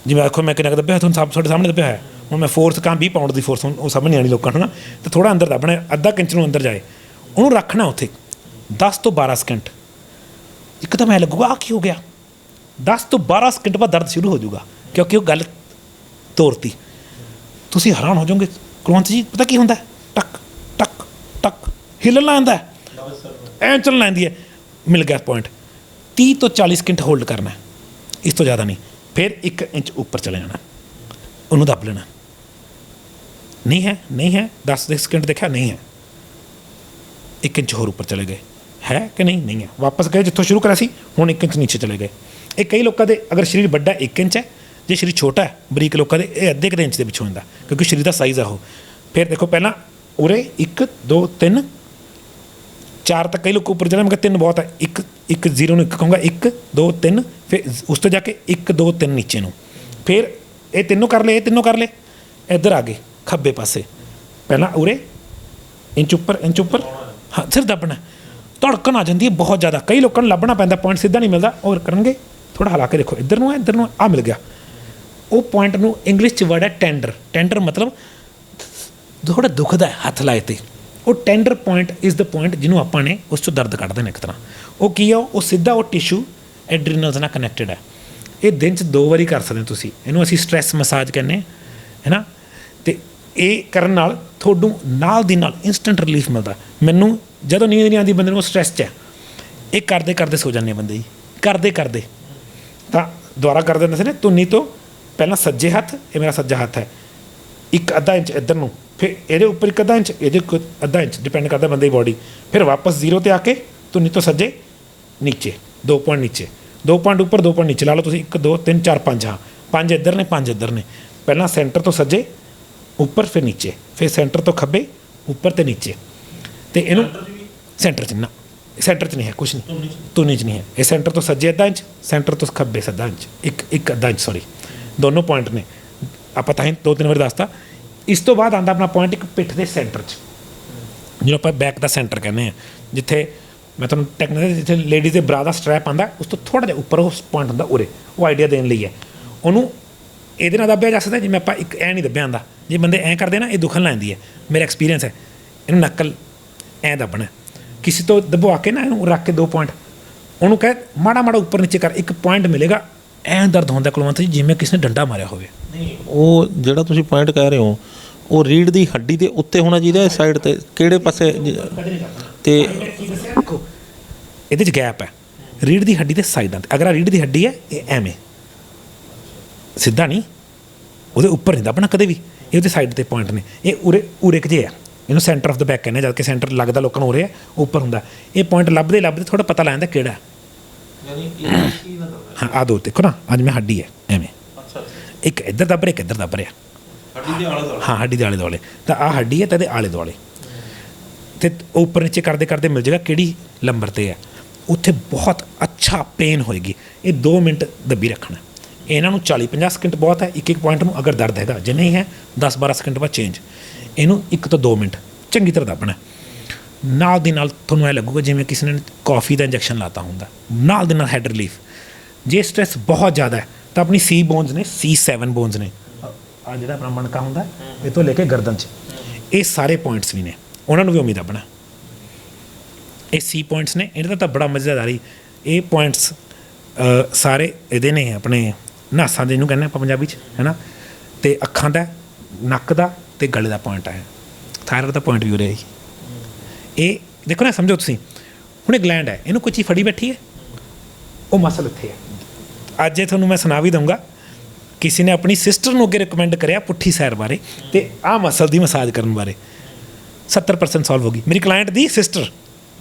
ਜਿਵੇਂ ਆਖੋ ਮੈਂ ਕਿੰਨਾ ਕੁ ਦੱਬਿਆ, ਤੁਹਾਨੂੰ ਤੁਹਾਡੇ ਸਾਹਮਣੇ ਦੱਬਿਆ ਹੋਇਆ। ਹੁਣ ਮੈਂ ਫੋਰਸ ਕਹਾਂ 20 ਪਾਉਂਡ ਦੀ ਫੋਰਸ, ਹੁਣ ਉਹ ਸਮਝ ਨਹੀਂ ਆਣੀ ਲੋਕਾਂ ਨੂੰ ਨਾ। ਅਤੇ ਥੋੜ੍ਹਾ ਅੰਦਰ ਦੱਬਣਾ, ਅੱਧਾ ਇੰਚ ਨੂੰ ਅੰਦਰ ਜਾਏ, ਉਹਨੂੰ ਰੱਖਣਾ ਉੱਥੇ 10 ਤੋਂ 12 ਸਕਿੰਟ। ਇੱਕ ਤਾਂ ਮੈਂ ਲੱਗੂਗਾ ਆ ਕੀ ਹੋ ਗਿਆ, 10 ਤੋਂ 12 ਸਕਿੰਟ ਬਾਅਦ ਦਰਦ ਸ਼ੁਰੂ ਹੋ ਜਾਊਗਾ, ਕਿਉਂਕਿ ਉਹ ਗੱਲ ਤੋਰਤੀ। ਤੁਸੀਂ ਹੈਰਾਨ ਹੋ ਜਾਓਗੇ, ਕੁਲਵੰਤ ਜੀ ਪਤਾ ਕੀ ਹੁੰਦਾ, ਟਕ ਟਕ ਟਕ ਹਿੱਲਣ ਲਾਉਂਦਾ, ਐਂ ਚੱਲਣ ਲੈਂਦੀ ਹੈ। ਮਿਲ ਗਿਆ ਪੁਆਇੰਟ। 30 ਤੋਂ 40 ਸਕਿੰਟ ਹੋਲਡ ਕਰਨਾ, ਇਸ ਤੋਂ ਜ਼ਿਆਦਾ ਨਹੀਂ। ਫਿਰ 1 ਇੰਚ ਉੱਪਰ ਚਲੇ ਜਾਣਾ, ਉਹਨੂੰ ਦੱਬ ਲੈਣਾ। ਨਹੀਂ ਹੈ 10 ਸਕਿੰਟ ਦੇਖਿਆ, ਨਹੀਂ ਹੈ। 1 ਇੰਚ ਹੋਰ ਉੱਪਰ ਚਲੇ ਗਏ, ਹੈ ਕਿ ਨਹੀਂ ਹੈ। ਵਾਪਸ ਗਏ ਜਿੱਥੋਂ ਸ਼ੁਰੂ ਕਰਿਆ ਸੀ, ਹੁਣ 1 ਇੰਚ ਨੀਚੇ ਚਲੇ ਗਏ। ਇਹ ਕਈ ਲੋਕਾਂ ਦੇ ਅਗਰ ਸਰੀਰ ਵੱਡਾ 1 ਇੰਚ ਹੈ, ਜੇ ਸਰੀਰ ਛੋਟਾ ਹੈ ਬਰੀਕ ਲੋਕਾਂ ਦੇ ਇਹ ਅੱਧੇ ਕੁ ਇੰਚ ਦੇ ਵਿੱਚ ਹੋ ਜਾਂਦਾ, ਕਿਉਂਕਿ ਸਰੀਰ ਦਾ ਸਾਈਜ਼ ਆ ਉਹ। ਫਿਰ ਦੇਖੋ ਪਹਿਲਾਂ ਉਰੇ 1 2 3 4 ਤੱਕ, ਕਈ ਲੋਕ ਉੱਪਰ ਜਾਣਾ, ਮੈਂ ਕਿਹਾ 3 ਬਹੁਤ ਹੈ, 1 0 ਨੂੰ 1 ਕਹੂੰਗਾ, 1 2 3, ਫਿਰ ਉਸ ਤੋਂ ਜਾ ਕੇ 1 2 3 ਨੀਚੇ ਨੂੰ, ਫਿਰ ਇਹ ਤਿੰਨੋਂ ਕਰ ਲਏ, ਇਹ ਤਿੰਨੋਂ ਕਰ ਲਏ, ਇੱਧਰ ਆ ਗਏ ਖੱਬੇ ਪਾਸੇ, ਪਹਿਲਾਂ ਉਰੇ ਇੰਚ ਉੱਪਰ ਹਾਂ ਸਿਰ ਦੱਬਣਾ, ਧੜਕਣ ਆ ਜਾਂਦੀ ਹੈ ਬਹੁਤ ਜ਼ਿਆਦਾ। ਕਈ ਲੋਕਾਂ ਨੂੰ ਲੱਭਣਾ ਪੈਂਦਾ, ਪੁਆਇੰਟ ਸਿੱਧਾ ਨਹੀਂ ਮਿਲਦਾ, ਉਹ ਕਰਨਗੇ ਥੋੜਾ ਹਿਲਾ ਕੇ ਦੇਖੋ, ਇੱਧਰ ਨੂੰ ਹੈ, ਇੱਧਰ ਨੂੰ ਆ ਮਿਲ ਗਿਆ। ਉਹ ਪੁਆਇੰਟ ਨੂੰ ਇੰਗਲਿਸ਼ 'ਚ ਵਰਡ ਹੈ ਟੈਂਡਰ ਮਤਲਬ ਥੋੜਾ ਦੁਖਦਾ ਹੱਥ ਲਾਏ 'ਤੇ। ਉਹ tender point is the point ਜਿਹਨੂੰ ਆਪਾਂ ਨੇ ਉਸ 'ਚੋਂ ਦਰਦ ਕੱਢਦੇ ਨੇ ਇੱਕ ਤਰ੍ਹਾਂ। ਉਹ ਕੀ ਆ, ਉਹ ਸਿੱਧਾ ਉਹ ਟਿਸ਼ੂ ਐਡਰੀਨਲਸ ਨਾਲ ਕਨੈਕਟਡ ਹੈ। ਇਹ ਦਿਨ 'ਚ 2 ਵਾਰੀ ਕਰ ਸਕਦੇ ਹੋ ਤੁਸੀਂ, ਇਹਨੂੰ ਅਸੀਂ ਸਟ੍ਰੈਸ ਮਸਾਜ ਕਹਿੰਦੇ ਹੈ ਨਾ। ਅਤੇ ਇਹ ਕਰਨ ਨਾਲ ਤੁਹਾਨੂੰ ਨਾਲ ਦੀ ਨਾਲ ਇੰਸਟੈਂਟ ਰਿਲੀਫ ਮਿਲਦਾ। ਮੈਨੂੰ ਜਦੋਂ ਨੀਂਦ ਨਹੀਂ ਆਉਂਦੀ ਬੰਦੇ ਨੂੰ, ਉਹ ਸਟ੍ਰੈਸ 'ਚ ਹੈ, ਇਹ ਕਰਦੇ ਸੋ ਜਾਂਦੇ ਬੰਦੇ ਜੀ, ਕਰਦੇ ਤਾਂ ਦੁਬਾਰਾ ਕਰ ਦਿੰਦੇ ਸੀ ਨਾ, ਧੁਨੀ ਤੋਂ ਪਹਿਲਾਂ ਸੱਜੇ ਹੱਥ, ਇਹ ਮੇਰਾ ਸੱਜਾ ਹੱਥ ਹੈ, 1 ਅੱਧਾ ਇੰਚ ਇੱਧਰ ਨੂੰ, ਫਿਰ ਇਹਦੇ ਉੱਪਰ 1 ਅੱਧਾ ਇੰਚ, ਇਹਦੇ ਅੱਧਾ ਇੰਚ, ਡਿਪੈਂਡ ਕਰਦਾ ਬੰਦੇ ਦੀ ਬੋਡੀ। ਫਿਰ ਵਾਪਸ 0 'ਤੇ ਆ ਕੇ ਧੁਨੀ ਤੋਂ ਸੱਜੇ ਨੀਚੇ 2 ਪੁਆਇੰਟ ਨੀਚੇ, 2 ਪੁਆਇੰਟ ਉੱਪਰ 2 ਪੁਆਇੰਟ ਨੀਚੇ ਲਾ ਲਓ ਤੁਸੀਂ, 1 2 3 4 5, ਹਾਂ 5 ਇੱਧਰ ਨੇ 5 ਇੱਧਰ ਨੇ। ਪਹਿਲਾਂ ਸੈਂਟਰ ਤੋਂ ਸੱਜੇ ਉੱਪਰ, ਫਿਰ ਨੀਚੇ, ਫਿਰ ਸੈਂਟਰ ਤੋਂ ਖੱਬੇ ਉੱਪਰ ਅਤੇ ਨੀਚੇ। ਅਤੇ ਇਹਨੂੰ ਸੈਂਟਰ 'ਚ ਨਾ, ਸੈਂਟਰ 'ਚ ਨਹੀਂ ਹੈ ਕੁਛ ਨਹੀਂ, ਧੁਨੀ 'ਚ ਨਹੀਂ ਹੈ। ਇਹ ਸੈਂਟਰ ਤੋਂ ਸੱਜੇ ਅੱਧਾ ਇੰਚ, ਸੈਂਟਰ ਤੋਂ ਖੱਬੇ ਅੱਧਾ ਇੰਚ, ਇੱਕ ਅੱਧਾ ਇੰਚ, ਸੌਰੀ ਦੋਨੋਂ ਪੁਆਇੰਟ ਨੇ। ਆਪਾਂ ਤਾਂ ਹੀ 2-3 ਵਾਰੀ ਦੱਸਤਾ। ਇਸ ਤੋਂ ਬਾਅਦ ਆਉਂਦਾ ਆਪਣਾ ਪੁਆਇੰਟ ਇੱਕ ਪਿੱਠ ਦੇ ਸੈਂਟਰ 'ਚ, ਜਿਹਨੂੰ ਆਪਾਂ ਬੈਕ ਦਾ ਸੈਂਟਰ ਕਹਿੰਦੇ ਹਾਂ, ਜਿੱਥੇ ਮੈਂ ਤੁਹਾਨੂੰ ਟੈਕਨੀਕਲ, ਜਿੱਥੇ ਲੇਡੀਜ਼ ਦੇ ਬਰਾ ਦਾ ਸਟਰੈਪ ਆਉਂਦਾ, ਉਸ ਤੋਂ ਥੋੜ੍ਹਾ ਜਿਹਾ ਉੱਪਰ ਉਹ ਪੁਆਇੰਟ ਹੁੰਦਾ ਉਰੇ, ਉਹ ਆਈਡੀਆ ਦੇਣ ਲਈ ਹੈ। ਉਹਨੂੰ ਇਹਦੇ ਨਾਲ ਦੱਬਿਆ ਜਾ ਸਕਦਾ, ਜਿਵੇਂ ਆਪਾਂ ਇੱਕ ਐਂ ਨਹੀਂ ਦੱਬਿਆ ਆਉਂਦਾ, ਜੇ ਬੰਦੇ ਐਂ ਕਰਦੇ ਨਾ ਇਹ ਦੁਖਣ ਲੈਂਦੀ ਹੈ, ਮੇਰਾ ਐਕਸਪੀਰੀਅੰਸ ਹੈ। ਇਹਨੂੰ ਨਕਲ ਐਂ ਦੱਬਣਾ, ਕਿਸੇ ਤੋਂ ਦਬਵਾ ਕੇ ਨਾ ਇਹਨੂੰ ਰੱਖ ਕੇ 2 ਪੁਆਇੰਟ, ਉਹਨੂੰ ਕਹਿ ਮਾੜਾ ਉੱਪਰ ਨੀਚੇ ਕਰ, 1 ਪੁਆਇੰਟ ਮਿਲੇਗਾ। ਐਂ ਦਰਦ ਹੁੰਦਾ ਕੁਲਵੰਤ ਜੀ ਜਿਵੇਂ ਕਿਸੇ ਨੇ ਡੰਡਾ ਮਾਰਿਆ ਹੋਵੇ। ਨਹੀਂ, ਉਹ ਜਿਹੜਾ ਤੁਸੀਂ ਪੁਆਇੰਟ ਕਹਿ ਰਹੇ ਹੋ, ਉਹ ਰੀੜ੍ਹ ਦੀ ਹੱਡੀ ਦੇ ਉੱਤੇ ਹੋਣਾ ਚਾਹੀਦਾ, ਇਸ ਸਾਈਡ 'ਤੇ ਕਿਹੜੇ ਪਾਸੇ? ਅਤੇ ਦੇਖੋ ਇਹਦੇ 'ਚ ਗੈਪ ਹੈ ਰੀੜ੍ਹ ਦੀ ਹੱਡੀ ਦੇ ਸਾਈਡਾਂ 'ਤੇ। ਅਗਰ ਆ ਰੀੜ੍ਹ ਦੀ ਹੱਡੀ ਹੈ, ਇਹ ਐਵੇਂ ਸਿੱਧਾ ਨਹੀਂ, ਉਹਦੇ ਉੱਪਰ ਨਹੀਂ ਦੱਬਣਾ ਕਦੇ ਵੀ, ਇਹ ਉਹਦੇ ਸਾਈਡ 'ਤੇ ਪੁਆਇੰਟ ਨੇ। ਇਹ ਉਰੇ ਕੁ ਜੇ ਆ, ਇਹਨੂੰ ਸੈਂਟਰ ਆਫ ਦ ਬੈਕ ਕਹਿੰਦੇ, ਜਦ ਕਿ ਸੈਂਟਰ ਲੱਗਦਾ ਲੋਕਾਂ ਨੂੰ ਉਰੇ ਹੈ, ਉੱਪਰ ਹੁੰਦਾ। ਇਹ ਪੁਆਇੰਟ ਲੱਭਦੇ ਥੋੜਾ ਪਤਾ ਲੱਗਦਾ ਕਿਹੜਾ। ਹਾਂ ਆਹ 2 ਦੇਖੋ ਨਾ, ਅੱਜ ਮੈਂ ਹੱਡੀ ਹੈ ਐਵੇਂ, ਇੱਕ ਇੱਧਰ ਦੱਬ ਰਿਹਾ, ਇੱਕ ਇੱਧਰ ਦੱਬ ਰਿਹਾ, ਹਾਂ ਹੱਡੀ ਦੇ ਆਲੇ ਦੁਆਲੇ। ਤਾਂ ਆਹ ਹੱਡੀ ਹੈ ਤਾਂ ਇਹਦੇ ਆਲੇ ਦੁਆਲੇ, ਅਤੇ ਉੱਪਰ ਨੀਚੇ ਕਰਦੇ ਮਿਲ ਜਾਏਗਾ ਕਿਹੜੀ ਨੰਬਰ 'ਤੇ ਹੈ। ਉੱਥੇ ਬਹੁਤ ਅੱਛਾ ਪੇਨ ਹੋਏਗੀ। ਇਹ 2 ਮਿੰਟ ਦੱਬੀ ਰੱਖਣਾ। ਇਹਨਾਂ ਨੂੰ 40-50 ਸਕਿੰਟ ਬਹੁਤ ਹੈ ਇੱਕ ਪੁਆਇੰਟ ਨੂੰ, ਅਗਰ ਦਰਦ ਹੈਗਾ। ਜੇ ਨਹੀਂ ਹੈ 10-12 ਸਕਿੰਟ ਬਾਅਦ ਚੇਂਜ। ਇਹਨੂੰ 1 ਤੋਂ 2 ਮਿੰਟ ਚੰਗੀ ਤਰ੍ਹਾਂ ਦੱਬਣਾ। ਨਾਲ ਦੀ ਨਾਲ ਤੁਹਾਨੂੰ ਇਹ ਲੱਗੂਗਾ ਜਿਵੇਂ ਕਿਸੇ ਨੇ ਕੌਫੀ ਦਾ ਇੰਜੈਕਸ਼ਨ ਲਾਤਾ ਹੁੰਦਾ, ਨਾਲ ਦੇ ਨਾਲ ਹੈਡ ਰਿਲੀਫ। ਜੇ ਸਟ੍ਰੈਸ ਬਹੁਤ ਜ਼ਿਆਦਾ ਹੈ ਤਾਂ ਆਪਣੀ C ਬੋਨਸ ਨੇ, C7 ਬੋਨਸ ਨੇ, ਆ ਜਿਹੜਾ ਆਪਣਾ ਮਣਕਾ ਹੁੰਦਾ ਇਹ ਤੋਂ ਲੈ ਕੇ ਗਰਦਨ 'ਚ, ਇਹ ਸਾਰੇ ਪੁਆਇੰਟਸ ਵੀ ਨੇ, ਉਹਨਾਂ ਨੂੰ ਵੀ ਉਮੀਦ ਆਪਣਾ। ਇਹ C ਪੁਆਇੰਟਸ ਨੇ, ਇਹਨਾਂ ਦਾ ਤਾਂ ਬੜਾ ਮਜ਼ੇਦਾਰ ਹੀ। ਇਹ ਪੁਆਇੰਟਸ ਸਾਰੇ ਇਹਦੇ ਨੇ, ਆਪਣੇ ਨਾਸਾਂ ਦੇ, ਇਹਨੂੰ ਕਹਿੰਦੇ ਆਪਾਂ ਪੰਜਾਬੀ 'ਚ, ਹੈ ਨਾ। ਅਤੇ ਅੱਖਾਂ ਦਾ, ਨੱਕ ਦਾ ਅਤੇ ਗਲੇ ਦਾ ਪੁਆਇੰਟ ਹੈ। ਥਾਇਰਾਇਡ ਦਾ ਪੁਆਇੰਟ ਵੀ ਹੋ ਰਿਹਾ ਜੀ। ਇਹ ਦੇਖੋ ਨਾ, ਸਮਝੋ ਤੁਸੀਂ ਹੁਣ ਇਹ ਗਲੈਂਡ ਹੈ, ਇਹਨੂੰ ਕੋਈ ਚੀਜ਼ ਫੜੀ ਬੈਠੀ ਹੈ, ਉਹ ਮਸਲ ਇੱਥੇ ਹੈ। ਅੱਜ ਇਹ ਤੁਹਾਨੂੰ ਮੈਂ ਸੁਣਾ ਵੀ ਦਊਂਗਾ, ਕਿਸੇ ਨੇ ਆਪਣੀ ਸਿਸਟਰ ਨੂੰ ਅੱਗੇ ਰਿਕਮੈਂਡ ਕਰਿਆ ਪੁੱਠੀ ਸੈਰ ਬਾਰੇ ਅਤੇ ਆਹ ਮਸਲ ਦੀ ਮਸਾਜ ਕਰਨ ਬਾਰੇ। 70% ਸੋਲਵ ਹੋ ਗਈ। ਮੇਰੀ ਕਲਾਇੰਟ ਦੀ ਸਿਸਟਰ,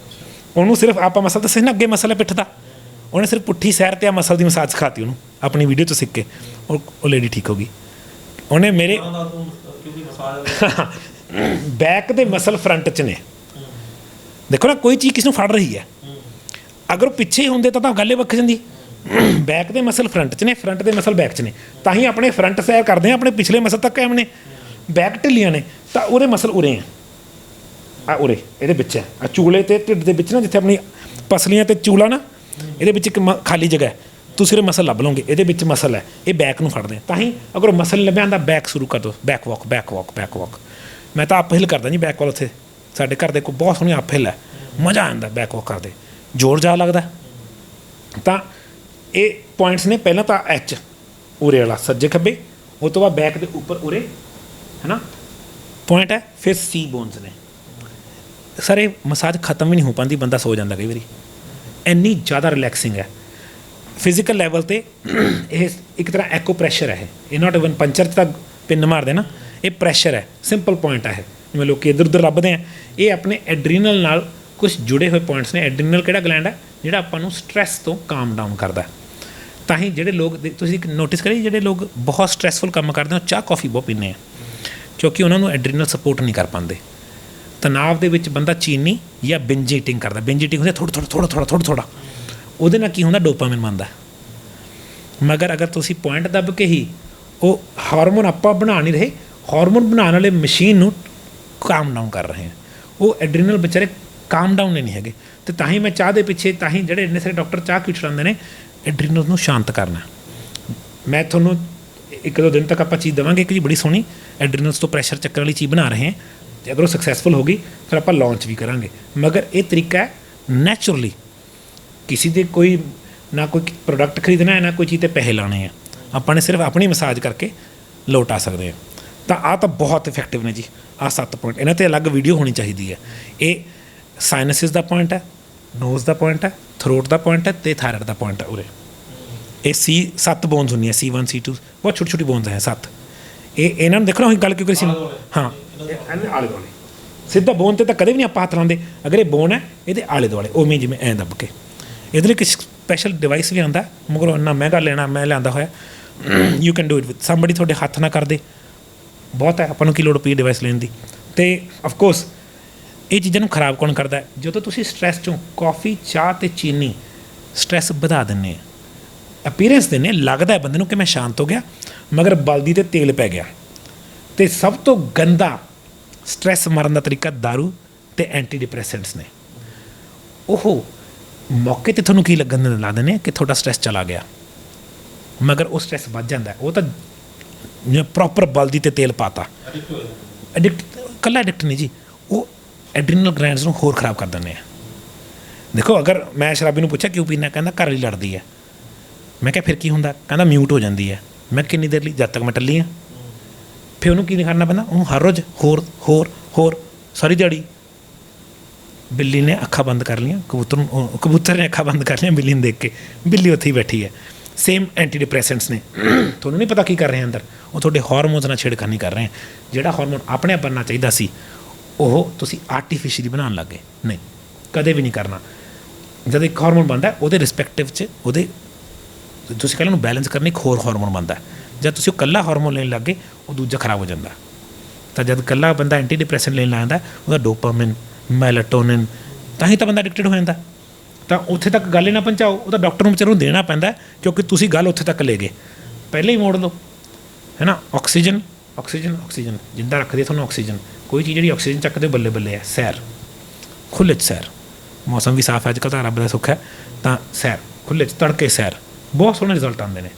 ਉਹਨੂੰ ਸਿਰਫ ਆਪਾਂ ਮਸਲ ਦੱਸਿਆ ਨਾ, ਅੱਗੇ ਮਸਲ ਹੈ ਪਿੱਠ ਦਾ, ਉਹਨੇ ਸਿਰਫ ਪੁੱਠੀ ਸੈਰ 'ਤੇ ਆ ਮਸਲ ਦੀ ਮਸਾਜ ਸਿਖਾਤੀ ਉਹਨੂੰ, ਆਪਣੀ ਵੀਡੀਓ 'ਚ ਸਿੱਖ ਕੇ। ਉਹ ਲੇਡੀ ਠੀਕ ਹੋ ਗਈ। ਉਹਨੇ ਮੇਰੇ ਬੈਕ ਦੇ ਮਸਲ ਫਰੰਟ 'ਚ ਨੇ। ਦੇਖੋ ਨਾ, ਕੋਈ ਚੀਜ਼ ਕਿਸ ਨੂੰ ਫੜ ਰਹੀ ਹੈ, ਅਗਰ ਉਹ ਪਿੱਛੇ ਹੁੰਦੇ ਤਾਂ ਗੱਲ ਹੀ ਵੱਖ ਜਾਂਦੀ। ਬੈਕ ਦੇ ਮਸਲ ਫਰੰਟ 'ਚ ਨੇ, ਫਰੰਟ ਦੇ ਮਸਲ ਬੈਕ 'ਚ ਨੇ, ਤਾਂ ਹੀ ਆਪਣੇ ਫਰੰਟ ਸੈਰ ਕਰਦੇ ਹਾਂ, ਆਪਣੇ ਪਿਛਲੇ ਮਸਲ ਤੱਕ ਐਵੇਂ ਨੇ। ਬੈਕ ਢਿੱਲੀਆਂ ਨੇ ਤਾਂ ਉਹਦੇ ਮਸਲ ਉਰੇ ਆ, ਉਰੇ ਇਹਦੇ ਵਿੱਚ ਹੈ, ਆ ਚੂਲੇ ਅਤੇ ਢਿੱਡ ਦੇ ਵਿੱਚ ਨਾ, ਜਿੱਥੇ ਆਪਣੀ ਪਸਲੀਆਂ ਅਤੇ ਚੂਲਾ ਨਾ, ਇਹਦੇ ਵਿੱਚ ਇੱਕ ਖਾਲੀ ਜਗ੍ਹਾ ਹੈ, ਤੁਸੀਂ ਇਹ ਮਸਲ ਲੱਭ ਲਓਗੇ, ਇਹਦੇ ਵਿੱਚ ਮਸਲ ਹੈ, ਇਹ ਬੈਕ ਨੂੰ ਫੜਦੇ। ਤਾਂ ਹੀ ਅਗਰ ਉਹ ਮਸਲ ਲੱਭਿਆ ਆਉਂਦਾ, ਬੈਕ ਸ਼ੁਰੂ ਕਰ ਦਿਓ, ਬੈਕ ਵਾਕ। ਮੈਂ ਤਾਂ ਆਪ ਹਿਲ ਕਰਦਾ ਜੀ ਬੈਕ ਵਾਲ, ਉੱਥੇ ਸਾਡੇ ਘਰ ਦੇ ਕੋਲ ਬਹੁਤ ਸੋਹਣੀ ਆਪ ਹਿਲ ਹੈ, ਮਜ਼ਾ ਆਉਂਦਾ ਬੈਕ ਵਾਕ ਕਰਦੇ, ਜ਼ੋਰ ਜਾ ਲੱਗਦਾ। ਤਾਂ ਇਹ ਪੁਆਇੰਟਸ ਨੇ, ਪਹਿਲਾਂ ਤਾਂ H ਉਰੇ ਵਾਲਾ ਸੱਜੇ ਖੱਬੇ, ਉਹ ਤੋਂ ਬਾਅਦ ਬੈਕ ਦੇ ਉੱਪਰ ਉਰੇ, ਹੈ ਨਾ ਪੁਆਇੰਟ ਹੈ, ਫਿਰ C ਬੋਨਸ ਨੇ। ਸਰ ਇਹ ਮਸਾਜ ਖਤਮ ਵੀ ਨਹੀਂ ਹੋ ਪਾਉਂਦੀ, ਬੰਦਾ ਸੋ ਜਾਂਦਾ ਕਈ ਵਾਰੀ, ਇੰਨੀ ਜ਼ਿਆਦਾ ਰਿਲੈਕਸਿੰਗ ਹੈ। ਫਿਜ਼ੀਕਲ ਲੈਵਲ 'ਤੇ ਇਹ ਇੱਕ ਤਰ੍ਹਾਂ ਐਕੋ ਪ੍ਰੈਸ਼ਰ ਹੈ। ਇਹ ਨਾਟ ਇਵਨ ਪੰਚਰ 'ਚ ਤਾਂ ਪਿੰਨ ਮਾਰਦੇ ਨਾ, ਇਹ ਪ੍ਰੈਸ਼ਰ ਹੈ, ਸਿੰਪਲ ਪੁਆਇੰਟ ਹੈ। ਜਿਵੇਂ ਲੋਕ ਇੱਧਰ ਉੱਧਰ ਲੱਭਦੇ ਆ, ਇਹ ਆਪਣੇ ਐਡਰੀਨਲ ਨਾਲ ਕੁਝ ਜੁੜੇ ਹੋਏ ਪੁਆਇੰਟਸ ਨੇ। ਐਡਰੀਨਲ ਕਿਹੜਾ ਗਲੈਂਡ ਹੈ, ਜਿਹੜਾ ਆਪਾਂ ਨੂੰ ਸਟ੍ਰੈਸ ਤੋਂ ਕਾਮ ਡਾਊਨ ਕਰਦਾ। ਤਾਂ ਹੀ ਜਿਹੜੇ ਲੋਕ ਤੁਸੀਂ ਨੋਟਿਸ ਕਰੀ ਜਿਹੜੇ ਲੋਕ ਬਹੁਤ ਸਟ੍ਰੈਸਫੁਲ ਕੰਮ ਕਰਦੇ ਹੋ ਚਾਹ ਕੌਫੀ ਬਹੁਤ ਪੀਂਦੇ ਆ ਕਿਉਂਕਿ ਉਹਨਾਂ ਨੂੰ ਐਡਰੀਨਲ ਸਪੋਰਟ ਨਹੀਂ ਕਰ ਪਾਉਂਦੇ। ਤਣਾਅ ਦੇ ਵਿੱਚ ਬੰਦਾ ਚੀਨੀ ਜਾਂ ਬਿੰਜ ਈਟਿੰਗ ਕਰਦਾ। ਬਿੰਜ ਈਟਿੰਗ ਹੁੰਦੀ ਥੋੜ੍ਹਾ ਉਹਦੇ ਨਾਲ ਕੀ ਹੁੰਦਾ ਡੋਪਾਮਾਈਨ ਬਣਦਾ। ਮਗਰ ਅਗਰ ਤੁਸੀਂ ਪੁਆਇੰਟ ਦੱਬ ਕੇ ਹੀ ਉਹ ਹਾਰਮੋਨ ਆਪਾਂ ਬਣਾ ਨਹੀਂ ਰਹੇ, ਹਾਰਮੋਨ ਬਣਾਉਣ ਵਾਲੇ ਮਸ਼ੀਨ ਨੂੰ ਕਾਮ ਡਾਊਨ ਕਰ ਰਹੇ ਆ। ਉਹ ਐਡਰੀਨਲ ਵਿਚਾਰੇ ਕਾਮ ਡਾਊਨ ਨਹੀਂ ਹੈਗੇ। ਅਤੇ ਤਾਂ ਹੀ ਮੈਂ ਚਾਹ ਦੇ ਪਿੱਛੇ ਤਾਂ ਹੀ ਜਿਹੜੇ ਇੰਨੇ ਸਾਰੇ ਡਾਕਟਰ ਚਾਹ ਕਿਉਂ ਚਲਾਉਂਦੇ ਨੇ ਐਡਰੀਨਲ ਨੂੰ ਸ਼ਾਂਤ ਕਰਨਾ। ਮੈਂ ਤੁਹਾਨੂੰ 1-2 ਦਿਨ ਤੱਕ ਆਪਾਂ ਚੀਜ਼ ਦੇਵਾਂਗੇ ਇੱਕ ਜੀ ਬੜੀ ਸੋਹਣੀ ਐਡਰੀਨਲਸ ਤੋਂ ਪ੍ਰੈਸ਼ਰ ਚੱਕਣ ਵਾਲੀ ਚੀਜ਼ ਬਣਾ ਰਹੇ ਹਾਂ ਅਤੇ ਅਗਰ ਉਹ ਸਕਸੈਸਫੁਲ ਹੋ ਗਈ ਫਿਰ ਆਪਾਂ ਲਾਂਚ ਵੀ ਕਰਾਂਗੇ। ਮਗਰ ਇਹ ਤਰੀਕਾ ਹੈ ਨੈਚੁਰਲੀ, ਕਿਸੇ ਦੇ ਕੋਈ ਨਾ ਕੋਈ ਪ੍ਰੋਡਕਟ ਖਰੀਦਣਾ ਹੈ ਨਾ ਕੋਈ ਚੀਜ਼ 'ਤੇ ਪੈਸੇ ਲਾਉਣੇ ਆ। ਆਪਾਂ ਨੇ ਸਿਰਫ ਆਪਣੀ ਮਸਾਜ ਕਰਕੇ ਲੋਟ ਆ ਸਕਦੇ ਹਾਂ। ਤਾਂ ਆਹ ਤਾਂ ਬਹੁਤ ਇਫੈਕਟਿਵ ਨੇ ਜੀ। ਆਹ 7 ਪੁਆਇੰਟ, ਇਹਨਾਂ 'ਤੇ ਅਲੱਗ ਵੀਡੀਓ ਹੋਣੀ ਚਾਹੀਦੀ ਹੈ। ਇਹ ਸਾਈਨਸਿਸ ਦਾ ਪੁਆਇੰਟ ਹੈ, ਨੋਜ਼ ਦਾ ਪੁਆਇੰਟ ਹੈ, ਥਰੋਟ ਦਾ ਪੁਆਇੰਟ ਹੈ ਅਤੇ ਥਾਇਰਾਇਡ ਦਾ ਪੁਆਇੰਟ ਹੈ। ਉਰੇ ਇਹ 7 ਬੋਨਸ ਹੁੰਦੀਆਂ C1 C2 ਬਹੁਤ ਛੋਟੀ ਬੋਨਸ ਹੈ 7। ਇਹਨਾਂ ਨੂੰ ਦੇਖਣਾ ਅਸੀਂ ਗੱਲ ਕਿਉਂ ਕਰੀ ਸੀ। ਹਾਂ ਆਲੇ ਦੁਆਲੇ ਸਿੱਧਾ ਬੋਨ 'ਤੇ ਤਾਂ ਕਦੇ ਵੀ ਨਹੀਂ ਆਪਾਂ ਹੱਥ ਲਾਉਂਦੇ। ਅਗਰ ਇਹ ਬੋਨ ਹੈ ਇਹਦੇ ਆਲੇ ਦੁਆਲੇ ਉਵੇਂ ਜਿਵੇਂ ਐਂ ਦੱਬ ਕੇ। ਇਹਦੇ ਲਈ ਇੱਕ ਸਪੈਸ਼ਲ ਡਿਵਾਈਸ ਵੀ ਆਉਂਦਾ ਮਗਰ ਇੰਨਾ ਮਹਿੰਗਾ ਲੈਣਾ ਮੈਂ ਲਿਆਂਦਾ ਹੋਇਆ। You can do it with somebody. ਤੁਹਾਡੇ ਹੱਥ ਨਾ ਕਰਦੇ ਬਹੁਤ ਹੈ, ਆਪਾਂ ਨੂੰ ਕੀ ਲੋੜ ਪਈ ਡਿਵਾਈਸ ਲੈਣ ਦੀ। ਅਤੇ ਅਫਕੋਰਸ ਇਹ ਚੀਜ਼ਾਂ ਨੂੰ ਖਰਾਬ ਕੌਣ ਕਰਦਾ ਹੈ? ਜਦੋਂ ਤੁਸੀਂ ਸਟ੍ਰੈਸ 'ਚੋਂ ਕੌਫੀ ਚਾਹ ਅਤੇ ਚੀਨੀ ਸਟ੍ਰੈਸ ਵਧਾ ਦਿੰਦੇ ਆ, ਅਪੀਅਰੈਂਸ ਦਿੰਦੇ ਲੱਗਦਾ ਬੰਦੇ ਨੂੰ ਕਿ ਮੈਂ ਸ਼ਾਂਤ ਹੋ ਗਿਆ ਮਗਰ ਬਲਦੀ 'ਤੇ ਤੇਲ ਪੈ ਗਿਆ। ਅਤੇ ਸਭ ਤੋਂ ਗੰਦਾ ਸਟ੍ਰੈਸ ਮਾਰਨ ਦਾ ਤਰੀਕਾ ਦਾਰੂ ਅਤੇ ਐਂਟੀ ਡਿਪਰੈਸੈਂਟਸ ਨੇ। ਉਹ ਮੌਕੇ 'ਤੇ ਤੁਹਾਨੂੰ ਕੀ ਲੱਗਣ ਲਾ ਦਿੰਦੇ ਨੇ ਕਿ ਤੁਹਾਡਾ ਸਟ੍ਰੈਸ ਚਲਾ ਗਿਆ ਮਗਰ ਉਹ ਸਟ੍ਰੈਸ ਵੱਧ ਜਾਂਦਾ। ਉਹ ਤਾਂ ਜਿਵੇਂ ਪ੍ਰੋਪਰ ਬਲਦੀ 'ਤੇ ਤੇਲ ਪਾਤਾ। ਇਕੱਲਾ ਐਡਿਕਟ ਨਹੀਂ ਜੀ, ਉਹ ਐਡਰੀਨਲ ਗਲੈਂਡਸ ਨੂੰ ਹੋਰ ਖਰਾਬ ਕਰ ਦਿੰਦੇ ਆ। ਦੇਖੋ ਅਗਰ ਮੈਂ ਸ਼ਰਾਬੀ ਨੂੰ ਪੁੱਛਿਆ ਕਿਉਂ ਪੀਣਾ, ਕਹਿੰਦਾ ਘਰ ਵਾਲੀ ਲੜਦੀ ਹੈ। ਮੈਂ ਕਿਹਾ ਫਿਰ ਕੀ ਹੁੰਦਾ, ਕਹਿੰਦਾ ਮਿਊਟ ਹੋ ਜਾਂਦੀ ਹੈ। ਮੈਂ ਕਿੰਨੀ ਦੇਰ ਲਈ, ਜਦ ਤੱਕ ਮੈਂ ਟੱਲੀ ਹਾਂ। ਫਿਰ ਉਹਨੂੰ ਕੀ ਕਰਨਾ ਪੈਂਦਾ, ਉਹਨੂੰ ਹਰ ਰੋਜ਼ ਹੋਰ ਸਾਰੀ ਦਿਹਾੜੀ। ਬਿੱਲੀ ਨੇ ਅੱਖਾਂ ਬੰਦ ਕਰ ਲਈਆਂ, ਕਬੂਤਰ ਨੇ ਅੱਖਾਂ ਬੰਦ ਕਰ ਲਈਆਂ ਬਿੱਲੀ ਨੂੰ ਦੇਖ ਕੇ। ਬਿੱਲੀ ਉੱਥੇ ਹੀ ਬੈਠੀ ਹੈ। ਸੇਮ ਐਂਟੀ ਡਿਪਰੈਸੈਂਟਸ ਨੇ। ਤੁਹਾਨੂੰ ਨਹੀਂ ਪਤਾ ਕੀ ਕਰ ਰਹੇ ਅੰਦਰ, ਉਹ ਤੁਹਾਡੇ ਹਾਰਮੋਨਸ ਨਾਲ ਛੇੜਖਾਨੀ ਕਰ ਰਹੇ। ਜਿਹੜਾ ਹਾਰਮੋਨ ਆਪਣੇ ਆਪ ਬਣਨਾ ਚਾਹੀਦਾ ਸੀ ਉਹ ਤੁਸੀਂ ਆਰਟੀਫਿਸ਼ੀਅਲੀ ਬਣਾਉਣ ਲੱਗ ਗਏ। ਨਹੀਂ, ਕਦੇ ਵੀ ਨਹੀਂ ਕਰਨਾ। ਜਦ ਇੱਕ ਹਾਰਮੋਨ ਬਣਦਾ ਉਹਦੇ ਰਿਸਪੈਕਟਿਵ 'ਚ ਉਹਦੇ ਤੁਸੀਂ ਕਹਿੰਦੇ ਉਹਨੂੰ ਬੈਲੈਂਸ ਕਰਨ ਇੱਕ ਹੋਰ ਹਾਰਮੋਨ ਬਣਦਾ। ਜਦ ਤੁਸੀਂ ਉਹ ਇਕੱਲਾ ਹਾਰਮੋਨ ਲੈਣ ਲੱਗ ਗਏ ਉਹ ਦੂਜਾ ਖਰਾਬ ਹੋ ਜਾਂਦਾ। ਤਾਂ ਜਦ ਇਕੱਲਾ ਬੰਦਾ ਐਂਟੀ ਡਿਪਰੈਸੈਂਟ ਲੈਣ ਲੱਗ ਜਾਂਦਾ ਉਹਦਾ ਡੋਪਾਮਾਈਨ, ਮੈਲਾਟੋਨਿਨ, ਤਾਂ ਹੀ ਤਾਂ ਬੰਦਾ ਐਡਿਕਟਡ ਹੋ ਜਾਂਦਾ। ਤਾਂ ਉੱਥੇ ਤੱਕ ਗੱਲ ਹੀ ਨਾ ਪਹੁੰਚਾਓ, ਉਹ ਤਾਂ ਡਾਕਟਰ ਨੂੰ ਵਿਚਾਰੇ ਨੂੰ ਦੇਣਾ ਪੈਂਦਾ ਕਿਉਂਕਿ ਤੁਸੀਂ ਗੱਲ ਉੱਥੇ ਤੱਕ ਲੈ ਗਏ। ਪਹਿਲਾਂ ਹੀ ਮੋੜ ਲਓ, ਹੈ ਨਾ। ਆਕਸੀਜਨ ਜਿੰਦਾ ਰੱਖਦੇ ਤੁਹਾਨੂੰ ਆਕਸੀਜਨ। ਕੋਈ ਚੀਜ਼ ਜਿਹੜੀ ਆਕਸੀਜਨ ਚੱਕਦੇ ਬੱਲੇ ਬੱਲੇ ਹੈ। ਸੈਰ, ਖੁੱਲ੍ਹੇ 'ਚ ਸੈਰ, ਮੌਸਮ ਵੀ ਸਾਫ਼ ਹੈ ਅੱਜ ਕੱਲ੍ਹ ਤਾਂ ਰੱਬ ਦਾ ਸੁੱਖ ਹੈ। ਤਾਂ ਸੈਰ ਖੁੱਲ੍ਹੇ 'ਚ ਤੜਕੇ ਸੈਰ, ਬਹੁਤ ਸੋਹਣੇ ਰਿਜ਼ਲਟ ਆਉਂਦੇ ਨੇ।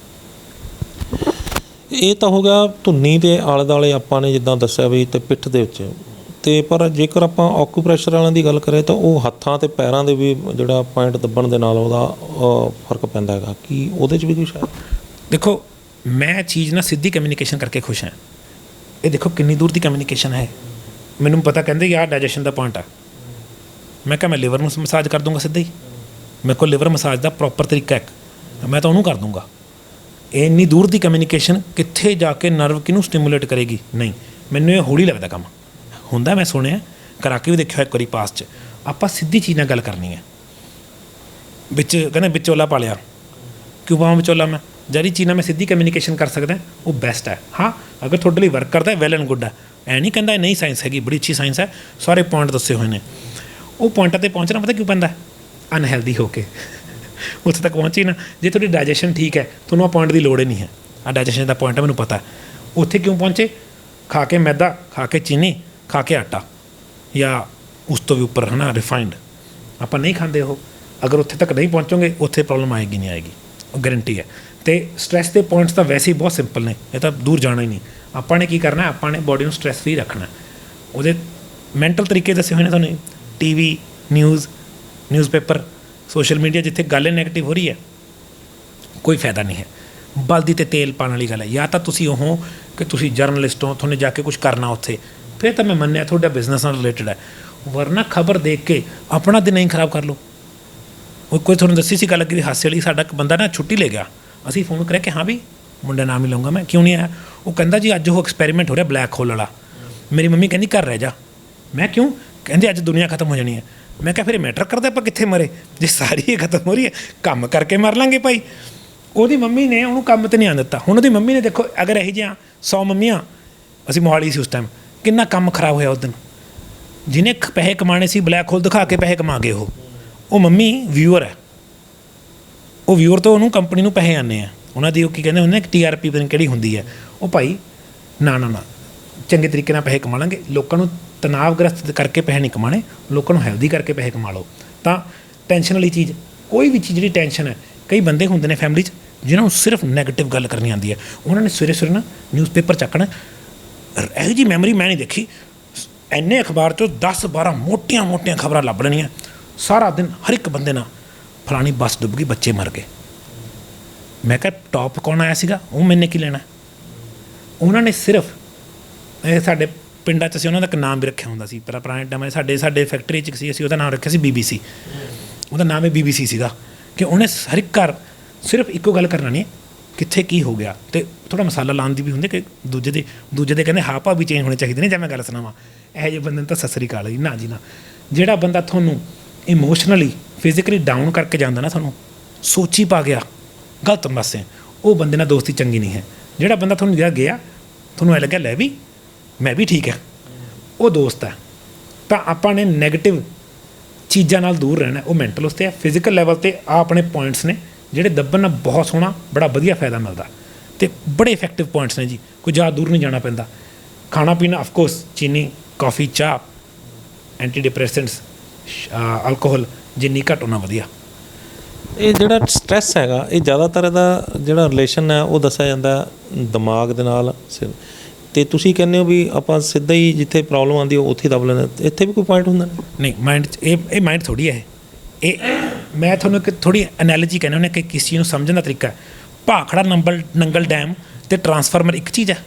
ਇਹ ਤਾਂ ਹੋ ਗਿਆ ਧੁੰਨੀ ਦੇ ਆਲੇ ਦੁਆਲੇ ਆਪਾਂ ਨੇ ਜਿੱਦਾਂ ਦੱਸਿਆ ਵੀ ਅਤੇ ਪਿੱਠ ਦੇ ਵਿੱਚ। ਅਤੇ ਪਰ ਜੇਕਰ ਆਪਾਂ ਆਕੂਪ੍ਰੈਸ਼ਰ ਵਾਲਿਆਂ ਦੀ ਗੱਲ ਕਰੀਏ ਤਾਂ ਉਹ ਹੱਥਾਂ ਅਤੇ ਪੈਰਾਂ ਦੇ ਵੀ ਜਿਹੜਾ ਪੁਆਇੰਟ ਦੱਬਣ ਦੇ ਨਾਲ ਉਹਦਾ ਫਰਕ ਪੈਂਦਾ ਹੈਗਾ। ਕੀ ਉਹਦੇ 'ਚ ਵੀ ਕੁਛ ਹੈ? ਦੇਖੋ ਮੈਂ ਚੀਜ਼ ਨਾਲ ਸਿੱਧੀ ਕਮਿਊਨੀਕੇਸ਼ਨ ਕਰਕੇ ਖੁਸ਼ ਹਾਂ। ਇਹ ਦੇਖੋ ਕਿੰਨੀ ਦੂਰ ਦੀ ਕਮਿਊਨੀਕੇਸ਼ਨ ਹੈ। ਮੈਨੂੰ ਪਤਾ ਕਹਿੰਦੇ ਯਾਰ ਡਾਈਜੈਸ਼ਨ ਦਾ ਪੁਆਇੰਟ ਆ। ਮੈਂ ਕਿਹਾ ਮੈਂ ਲਿਵਰ ਨੂੰ ਮਸਾਜ ਕਰ ਦੂੰਗਾ ਸਿੱਧਾ ਹੀ। ਮੇਰੇ ਕੋਲ ਲਿਵਰ ਮਸਾਜ ਦਾ ਪ੍ਰੋਪਰ ਤਰੀਕਾ ਹੈ, ਮੈਂ ਤਾਂ ਉਹਨੂੰ ਕਰ ਦੂੰਗਾ। ਇੰਨੀ ਦੂਰ ਦੀ ਕਮਿਊਨੀਕੇਸ਼ਨ ਕਿੱਥੇ ਜਾ ਕੇ ਨਰਵ ਕਿਹਨੂੰ ਸਟਿਮੂਲੇਟ ਕਰੇਗੀ? ਨਹੀਂ, ਮੈਨੂੰ ਇਹ ਹੌਲੀ ਲੱਗਦਾ ਕੰਮ ਹੁੰਦਾ। ਮੈਂ ਸੁਣਿਆ, ਕਰਾ ਕੇ ਵੀ ਦੇਖਿਆ ਇੱਕ ਵਾਰੀ ਪਾਸ 'ਚ। ਆਪਾਂ ਸਿੱਧੀ ਚੀਜ਼ ਨਾਲ ਗੱਲ ਕਰਨੀ ਹੈ। ਵਿੱਚ ਕਹਿੰਦੇ ਵਿਚੋਲਾ ਪਾ ਲਿਆ, ਕਿਉਂ ਪਾਵਾਂ ਵਿਚੋਲਾ? ਮੈਂ ਜਿਹੜੀ ਚੀਜ਼ ਨਾਲ ਮੈਂ ਸਿੱਧੀ ਕਮਿਊਨੀਕੇਸ਼ਨ ਕਰ ਸਕਦਾ ਉਹ ਬੈਸਟ ਹੈ। ਹਾਂ, ਅਗਰ ਤੁਹਾਡੇ ਲਈ ਵਰਕ ਕਰਦਾ ਵੈਲ ਐਂਡ ਗੁੱਡ ਹੈ। ਐਂ ਨਹੀਂ ਕਹਿੰਦਾ ਨਹੀਂ, ਸਾਇੰਸ ਹੈਗੀ, ਬੜੀ ਅੱਛੀ ਸਾਇੰਸ ਹੈ, ਸਾਰੇ ਪੁਆਇੰਟ ਦੱਸੇ ਹੋਏ ਨੇ। ਉਹ ਪੁਆਇੰਟਾਂ 'ਤੇ ਪਹੁੰਚਣਾ ਪਤਾ ਕਿਉਂ ਪੈਂਦਾ? ਅਨਹੈਲਦੀ ਹੋ ਕੇ ਉੱਥੇ ਤੱਕ ਪਹੁੰਚੀ ਨਾ। ਜੇ ਤੁਹਾਡੀ ਡਾਈਜੈਸ਼ਨ ਠੀਕ ਹੈ ਤੁਹਾਨੂੰ ਆ ਪੁਆਇੰਟ ਦੀ ਲੋੜ ਹੀ ਨਹੀਂ ਹੈ। ਆ ਡਾਈਜੈਸ਼ਨ ਦਾ ਪੁਆਇੰਟ ਹੈ, ਮੈਨੂੰ ਪਤਾ। ਉੱਥੇ ਕਿਉਂ ਪਹੁੰਚੇ? ਖਾ ਕੇ ਮੈਦਾ, ਖਾ ਕੇ ਚੀਨੀ, ਖਾ ਕੇ ਆਟਾ, ਜਾਂ ਉਸ ਤੋਂ ਵੀ ਉੱਪਰ ਹੈ ਨਾ ਰਿਫਾਈਨਡ। ਆਪਾਂ ਨਹੀਂ ਖਾਂਦੇ ਉਹ। ਅਗਰ ਉੱਥੇ ਤੱਕ ਨਹੀਂ ਪਹੁੰਚੋਗੇ ਉੱਥੇ ਪ੍ਰੋਬਲਮ ਆਏਗੀ ਨਹੀਂ ਆਏਗੀ, ਉਹ ਗਰੰਟੀ ਹੈ। ਅਤੇ ਸਟ੍ਰੈਸ ਦੇ ਪੁਆਇੰਟਸ ਤਾਂ ਵੈਸੇ ਹੀ ਬਹੁਤ ਸਿੰਪਲ ਨੇ, ਇਹ ਤਾਂ ਦੂਰ ਜਾਣਾ ਹੀ ਨਹੀਂ। ਆਪਾਂ ਨੇ ਕੀ ਕਰਨਾ, ਆਪਾਂ ਨੇ ਬੋਡੀ ਨੂੰ ਸਟ੍ਰੈਸ ਫਰੀ ਰੱਖਣਾ। ਉਹਦੇ ਮੈਂਟਲ ਤਰੀਕੇ ਦੱਸੇ ਹੋਏ ਨੇ ਤੁਹਾਨੂੰ। TV, ਨਿਊਜ਼ਪੇਪਰ, ਸੋਸ਼ਲ ਮੀਡੀਆ, ਜਿੱਥੇ ਗੱਲ ਨੈਗੇਟਿਵ ਹੋ ਰਹੀ ਹੈ ਕੋਈ ਫਾਇਦਾ ਨਹੀਂ ਹੈ। ਬਲਦੀ 'ਤੇ ਤੇਲ ਪਾਉਣ ਵਾਲੀ ਗੱਲ ਹੈ। ਜਾਂ ਤਾਂ ਤੁਸੀਂ ਉਹ ਕਿ ਤੁਸੀਂ ਜਰਨਲਿਸਟ ਹੋ, ਤੁਹਾਨੂੰ ਜਾ ਕੇ ਕੁਛ ਕਰਨਾ ਉੱਥੇ, ਫਿਰ ਤਾਂ ਮੈਂ ਮੰਨਿਆ ਤੁਹਾਡਾ ਬਿਜ਼ਨਸ ਨਾਲ ਰਿਲੇਟਡ ਹੈ। ਵਰਨਾ ਖਬਰ ਦੇਖ ਕੇ ਆਪਣਾ ਦਿਨ ਨਹੀਂ ਖਰਾਬ ਕਰ ਲਓ। ਉਹ ਕੋਈ ਤੁਹਾਨੂੰ ਦੱਸੀ ਸੀ ਗੱਲ ਅੱਗੇ ਵੀ ਹਾਸੇ ਵਾਲੀ। ਸਾਡਾ ਇੱਕ ਬੰਦਾ ਨਾ ਛੁੱਟੀ ਲੈ ਗਿਆ, ਅਸੀਂ ਫੋਨ ਕਰਿਆ ਕਿ ਹਾਂ ਵੀ ਮੁੰਡਾ ਨਾਮ ਹੀ ਲਊਂਗਾ ਮੈਂ, ਕਿਉਂ ਨਹੀਂ ਆਇਆ? ਉਹ ਕਹਿੰਦਾ ਜੀ ਅੱਜ ਉਹ ਐਕਸਪੈਰੀਮੈਂਟ ਹੋ ਰਿਹਾ ਬਲੈਕ ਹੋਲ ਵਾਲਾ। ਮੇਰੀ ਮੰਮੀ ਕਹਿੰਦੀ ਘਰ ਰਹਿ ਜਾ। ਮੈਂ ਕਿਉਂ? ਕਹਿੰਦੇ ਅੱਜ ਦੁਨੀਆ ਖਤਮ ਹੋ ਜਾਣੀ ਹੈ। ਮੈਂ ਕਿਹਾ ਫਿਰ ਇਹ ਮੈਟਰ ਕਰਦਾ ਆਪਾਂ ਕਿੱਥੇ ਮਰੇ? ਜੇ ਸਾਰੀ ਇਹ ਖਤਮ ਹੋ ਰਹੀ ਹੈ ਕੰਮ ਕਰਕੇ ਮਰ ਲਾਂਗੇ ਭਾਈ। ਉਹਦੀ ਮੰਮੀ ਨੇ ਉਹਨੂੰ ਕੰਮ ਤੇ ਨਹੀਂ ਆਉਣ ਦਿੱਤਾ। ਹੁਣ ਉਹਦੀ ਮੰਮੀ ਨੇ ਦੇਖੋ, ਅਗਰ ਇਹੋ ਜਿਹੀਆਂ 100 ਮੰਮੀਆਂ, ਅਸੀਂ ਮੋਹਾਲੀ ਸੀ ਉਸ ਟਾਈਮ, ਕਿੰਨਾ ਕੰਮ ਖਰਾਬ ਹੋਇਆ ਉਸ ਦਿਨ। ਜਿਹਨੇ ਪੈਸੇ ਕਮਾਣੇ ਸੀ ਬਲੈਕ ਹੋਲ ਦਿਖਾ ਕੇ ਪੈਸੇ ਕਮਾ ਗਏ। ਉਹ ਮੰਮੀ ਵਿਊਅਰ ਹੈ, ਉਹ ਵਿਊਅਰ ਤੋਂ ਉਹਨੂੰ ਕੰਪਨੀ ਨੂੰ ਪੈਸੇ ਆਉਂਦੇ ਆ ਉਹਨਾਂ ਦੀ। ਉਹ ਕੀ ਕਹਿੰਦੇ ਹੁੰਦੇ TRP ਪਤਾ ਨਹੀਂ ਕਿਹੜੀ ਹੁੰਦੀ ਹੈ। ਉਹ ਭਾਈ ਨਾ ਨਾ ਨਾ, ਚੰਗੇ ਤਰੀਕੇ ਨਾਲ ਪੈਸੇ ਕਮਾ ਲਾਂਗੇ। ਲੋਕਾਂ ਨੂੰ ਤਣਾਅਗ੍ਰਸਤ ਕਰਕੇ ਪੈਸੇ ਨਹੀਂ ਕਮਾਣੇ, ਲੋਕਾਂ ਨੂੰ ਹੈਲਦੀ ਕਰਕੇ ਪੈਸੇ ਕਮਾ ਲਓ। ਤਾਂ ਟੈਨਸ਼ਨ ਵਾਲੀ ਚੀਜ਼, ਕੋਈ ਵੀ ਚੀਜ਼ ਜਿਹੜੀ ਟੈਨਸ਼ਨ ਹੈ, ਕਈ ਬੰਦੇ ਹੁੰਦੇ ਨੇ ਫੈਮਿਲੀ 'ਚ ਜਿਹਨਾਂ ਨੂੰ ਸਿਰਫ ਨੈਗੇਟਿਵ ਗੱਲ ਕਰਨੀ ਆਉਂਦੀ ਹੈ। ਉਹਨਾਂ ਨੇ ਸਵੇਰੇ ਸਵੇਰੇ ਨਾ ਨਿਊਜ਼ਪੇਪਰ ਚੱਕਣਾ। ਇਹੋ ਜਿਹੀ ਮੈਮਰੀ ਮੈਂ ਨਹੀਂ ਦੇਖੀ। ਇੰਨੇ ਅਖਬਾਰ 'ਚੋਂ 10-12 ਮੋਟੀਆਂ ਖਬਰਾਂ ਲੱਭ ਲੈਣੀਆਂ ਸਾਰਾ ਦਿਨ। ਹਰ ਇੱਕ ਬੰਦੇ ਨਾਲ ਫਲਾਣੀ ਬੱਸ ਡੁੱਬ ਗਈ, ਬੱਚੇ ਮਰ ਗਏ। ਮੈਂ ਕਿਹਾ ਟੌਪ ਕੌਣ ਆਇਆ ਸੀਗਾ, ਉਹ ਮੈਨੇ ਕੀ ਲੈਣਾ। ਉਹਨਾਂ ਨੇ ਸਿਰਫ ਇਹ ਸਾਡੇ ਪਿੰਡਾਂ 'ਚ ਅਸੀਂ ਉਹਨਾਂ ਦਾ ਇੱਕ ਨਾਮ ਵੀ ਰੱਖਿਆ ਹੁੰਦਾ ਸੀ ਪਹਿਲਾਂ ਪੁਰਾਣੇ ਟਾਈਮ। ਸਾਡੇ ਫੈਕਟਰੀ 'ਚ ਸੀ, ਅਸੀਂ ਉਹਦਾ ਨਾਮ ਰੱਖਿਆ ਸੀ BBC। ਉਹਦਾ ਨਾਮ ਹੈ BBC ਸੀਗਾ ਕਿ ਉਹਨੇ ਹਰ ਇੱਕ ਘਰ ਸਿਰਫ ਇੱਕੋ ਗੱਲ ਕਰਨਾ ਨਹੀਂ, ਕਿੱਥੇ ਕੀ ਹੋ ਗਿਆ। ਅਤੇ ਥੋੜ੍ਹਾ ਮਸਾਲਾ ਲਾਉਣ ਦੀ ਵੀ ਹੁੰਦੀ ਕਿ ਦੂਜੇ ਦੇ ਕਹਿੰਦੇ ਹਾਵ ਭਾਵ ਵੀ ਚੇਂਜ ਹੋਣੇ ਚਾਹੀਦੇ ਨੇ। ਜਾਂ ਮੈਂ ਗੱਲ ਸੁਣਾਵਾਂ, ਇਹੋ ਜਿਹੇ ਬੰਦੇ ਨੂੰ ਤਾਂ ਸਤਿ ਸ੍ਰੀ ਅਕਾਲ ਜੀ, ਨਾ ਜੀ ਨਾ। ਜਿਹੜਾ ਬੰਦਾ ਤੁਹਾਨੂੰ ਇਮੋਸ਼ਨਲੀ ਫਿਜ਼ੀਕਲੀ ਡਾਊਨ ਕਰਕੇ ਜਾਂਦਾ ਨਾ, ਤੁਹਾਨੂੰ ਸੋਚੀ ਪਾ ਗਿਆ ਗਲਤ ਪਾਸੇ, ਉਹ ਬੰਦੇ ਨਾਲ ਦੋਸਤੀ ਚੰਗੀ ਨਹੀਂ ਹੈ। ਜਿਹੜਾ ਬੰਦਾ ਤੁਹਾਨੂੰ ਜਿਹੜਾ ਗਿਆ, ਤੁਹਾਨੂੰ ਐਂ ਲੱਗਿਆ ਲੈ ਵੀ ਮੈਂ ਵੀ ਠੀਕ ਹੈ, ਉਹ ਦੋਸਤ ਹੈ। ਤਾਂ ਆਪਾਂ ਨੇ ਨੈਗੇਟਿਵ ਚੀਜ਼ਾਂ ਨਾਲ ਦੂਰ ਰਹਿਣਾ। ਉਹ ਮੈਂਟਲ ਉਸ 'ਤੇ ਹੈ, ਫਿਜ਼ੀਕਲ ਲੈਵਲ 'ਤੇ ਆ ਆਪਣੇ ਪੁਆਇੰਟਸ ਨੇ ਜਿਹੜੇ ਦੱਬਣ ਨਾਲ ਬਹੁਤ ਸੋਹਣਾ ਬੜਾ ਵਧੀਆ ਫਾਇਦਾ ਮਿਲਦਾ ਅਤੇ ਬੜੇ ਇਫੈਕਟਿਵ ਪੁਆਇੰਟਸ ਨੇ ਜੀ। ਕੋਈ ਜ਼ਿਆਦਾ ਦੂਰ ਨਹੀਂ ਜਾਣਾ ਪੈਂਦਾ। ਖਾਣਾ ਪੀਣਾ ਅਫਕੋਰਸ ਚੀਨੀ, ਕੌਫੀ, ਚਾਹ, ਐਂਟੀ ਡਿਪਰੈਸੈਂਟਸ, ਅਲਕੋਹਲ ਜਿੰਨੀ ਘੱਟ ਉਨਾ ਵਧੀਆ। ਇਹ ਜਿਹੜਾ ਸਟ੍ਰੈਸ ਹੈਗਾ, ਇਹ ਜ਼ਿਆਦਾਤਰ ਇਹਦਾ ਜਿਹੜਾ ਰਿਲੇਸ਼ਨ ਹੈ ਉਹ ਦੱਸਿਆ ਜਾਂਦਾ ਦਿਮਾਗ ਦੇ ਨਾਲ। ਅਤੇ ਤੁਸੀਂ ਕਹਿੰਦੇ ਹੋ ਵੀ ਆਪਾਂ ਸਿੱਧਾ ਹੀ ਜਿੱਥੇ ਪ੍ਰੋਬਲਮ ਆਉਂਦੀ ਉੱਥੇ ਦੱਬ ਲੈਂਦੇ, ਇੱਥੇ ਵੀ ਕੋਈ ਪੁਆਇੰਟ ਹੁੰਦਾ ਨਹੀਂ ਮਾਇੰਡ 'ਚ। ਇਹ ਮਾਇੰਡ ਥੋੜ੍ਹੀ ਹੈ। ਇਹ ਮੈਂ ਤੁਹਾਨੂੰ ਇੱਕ ਥੋੜ੍ਹੀ ਐਨਾਲੋਜੀ ਕਹਿੰਦਾ ਉਹਨੇ ਕਿ ਕਿਸ ਚੀਜ਼ ਨੂੰ ਸਮਝਣ ਦਾ ਤਰੀਕਾ। ਭਾਖੜਾ ਨੰਗਲ ਡੈਮ ਅਤੇ ਟਰਾਂਸਫਾਰਮਰ ਇੱਕ ਚੀਜ਼ ਹੈ।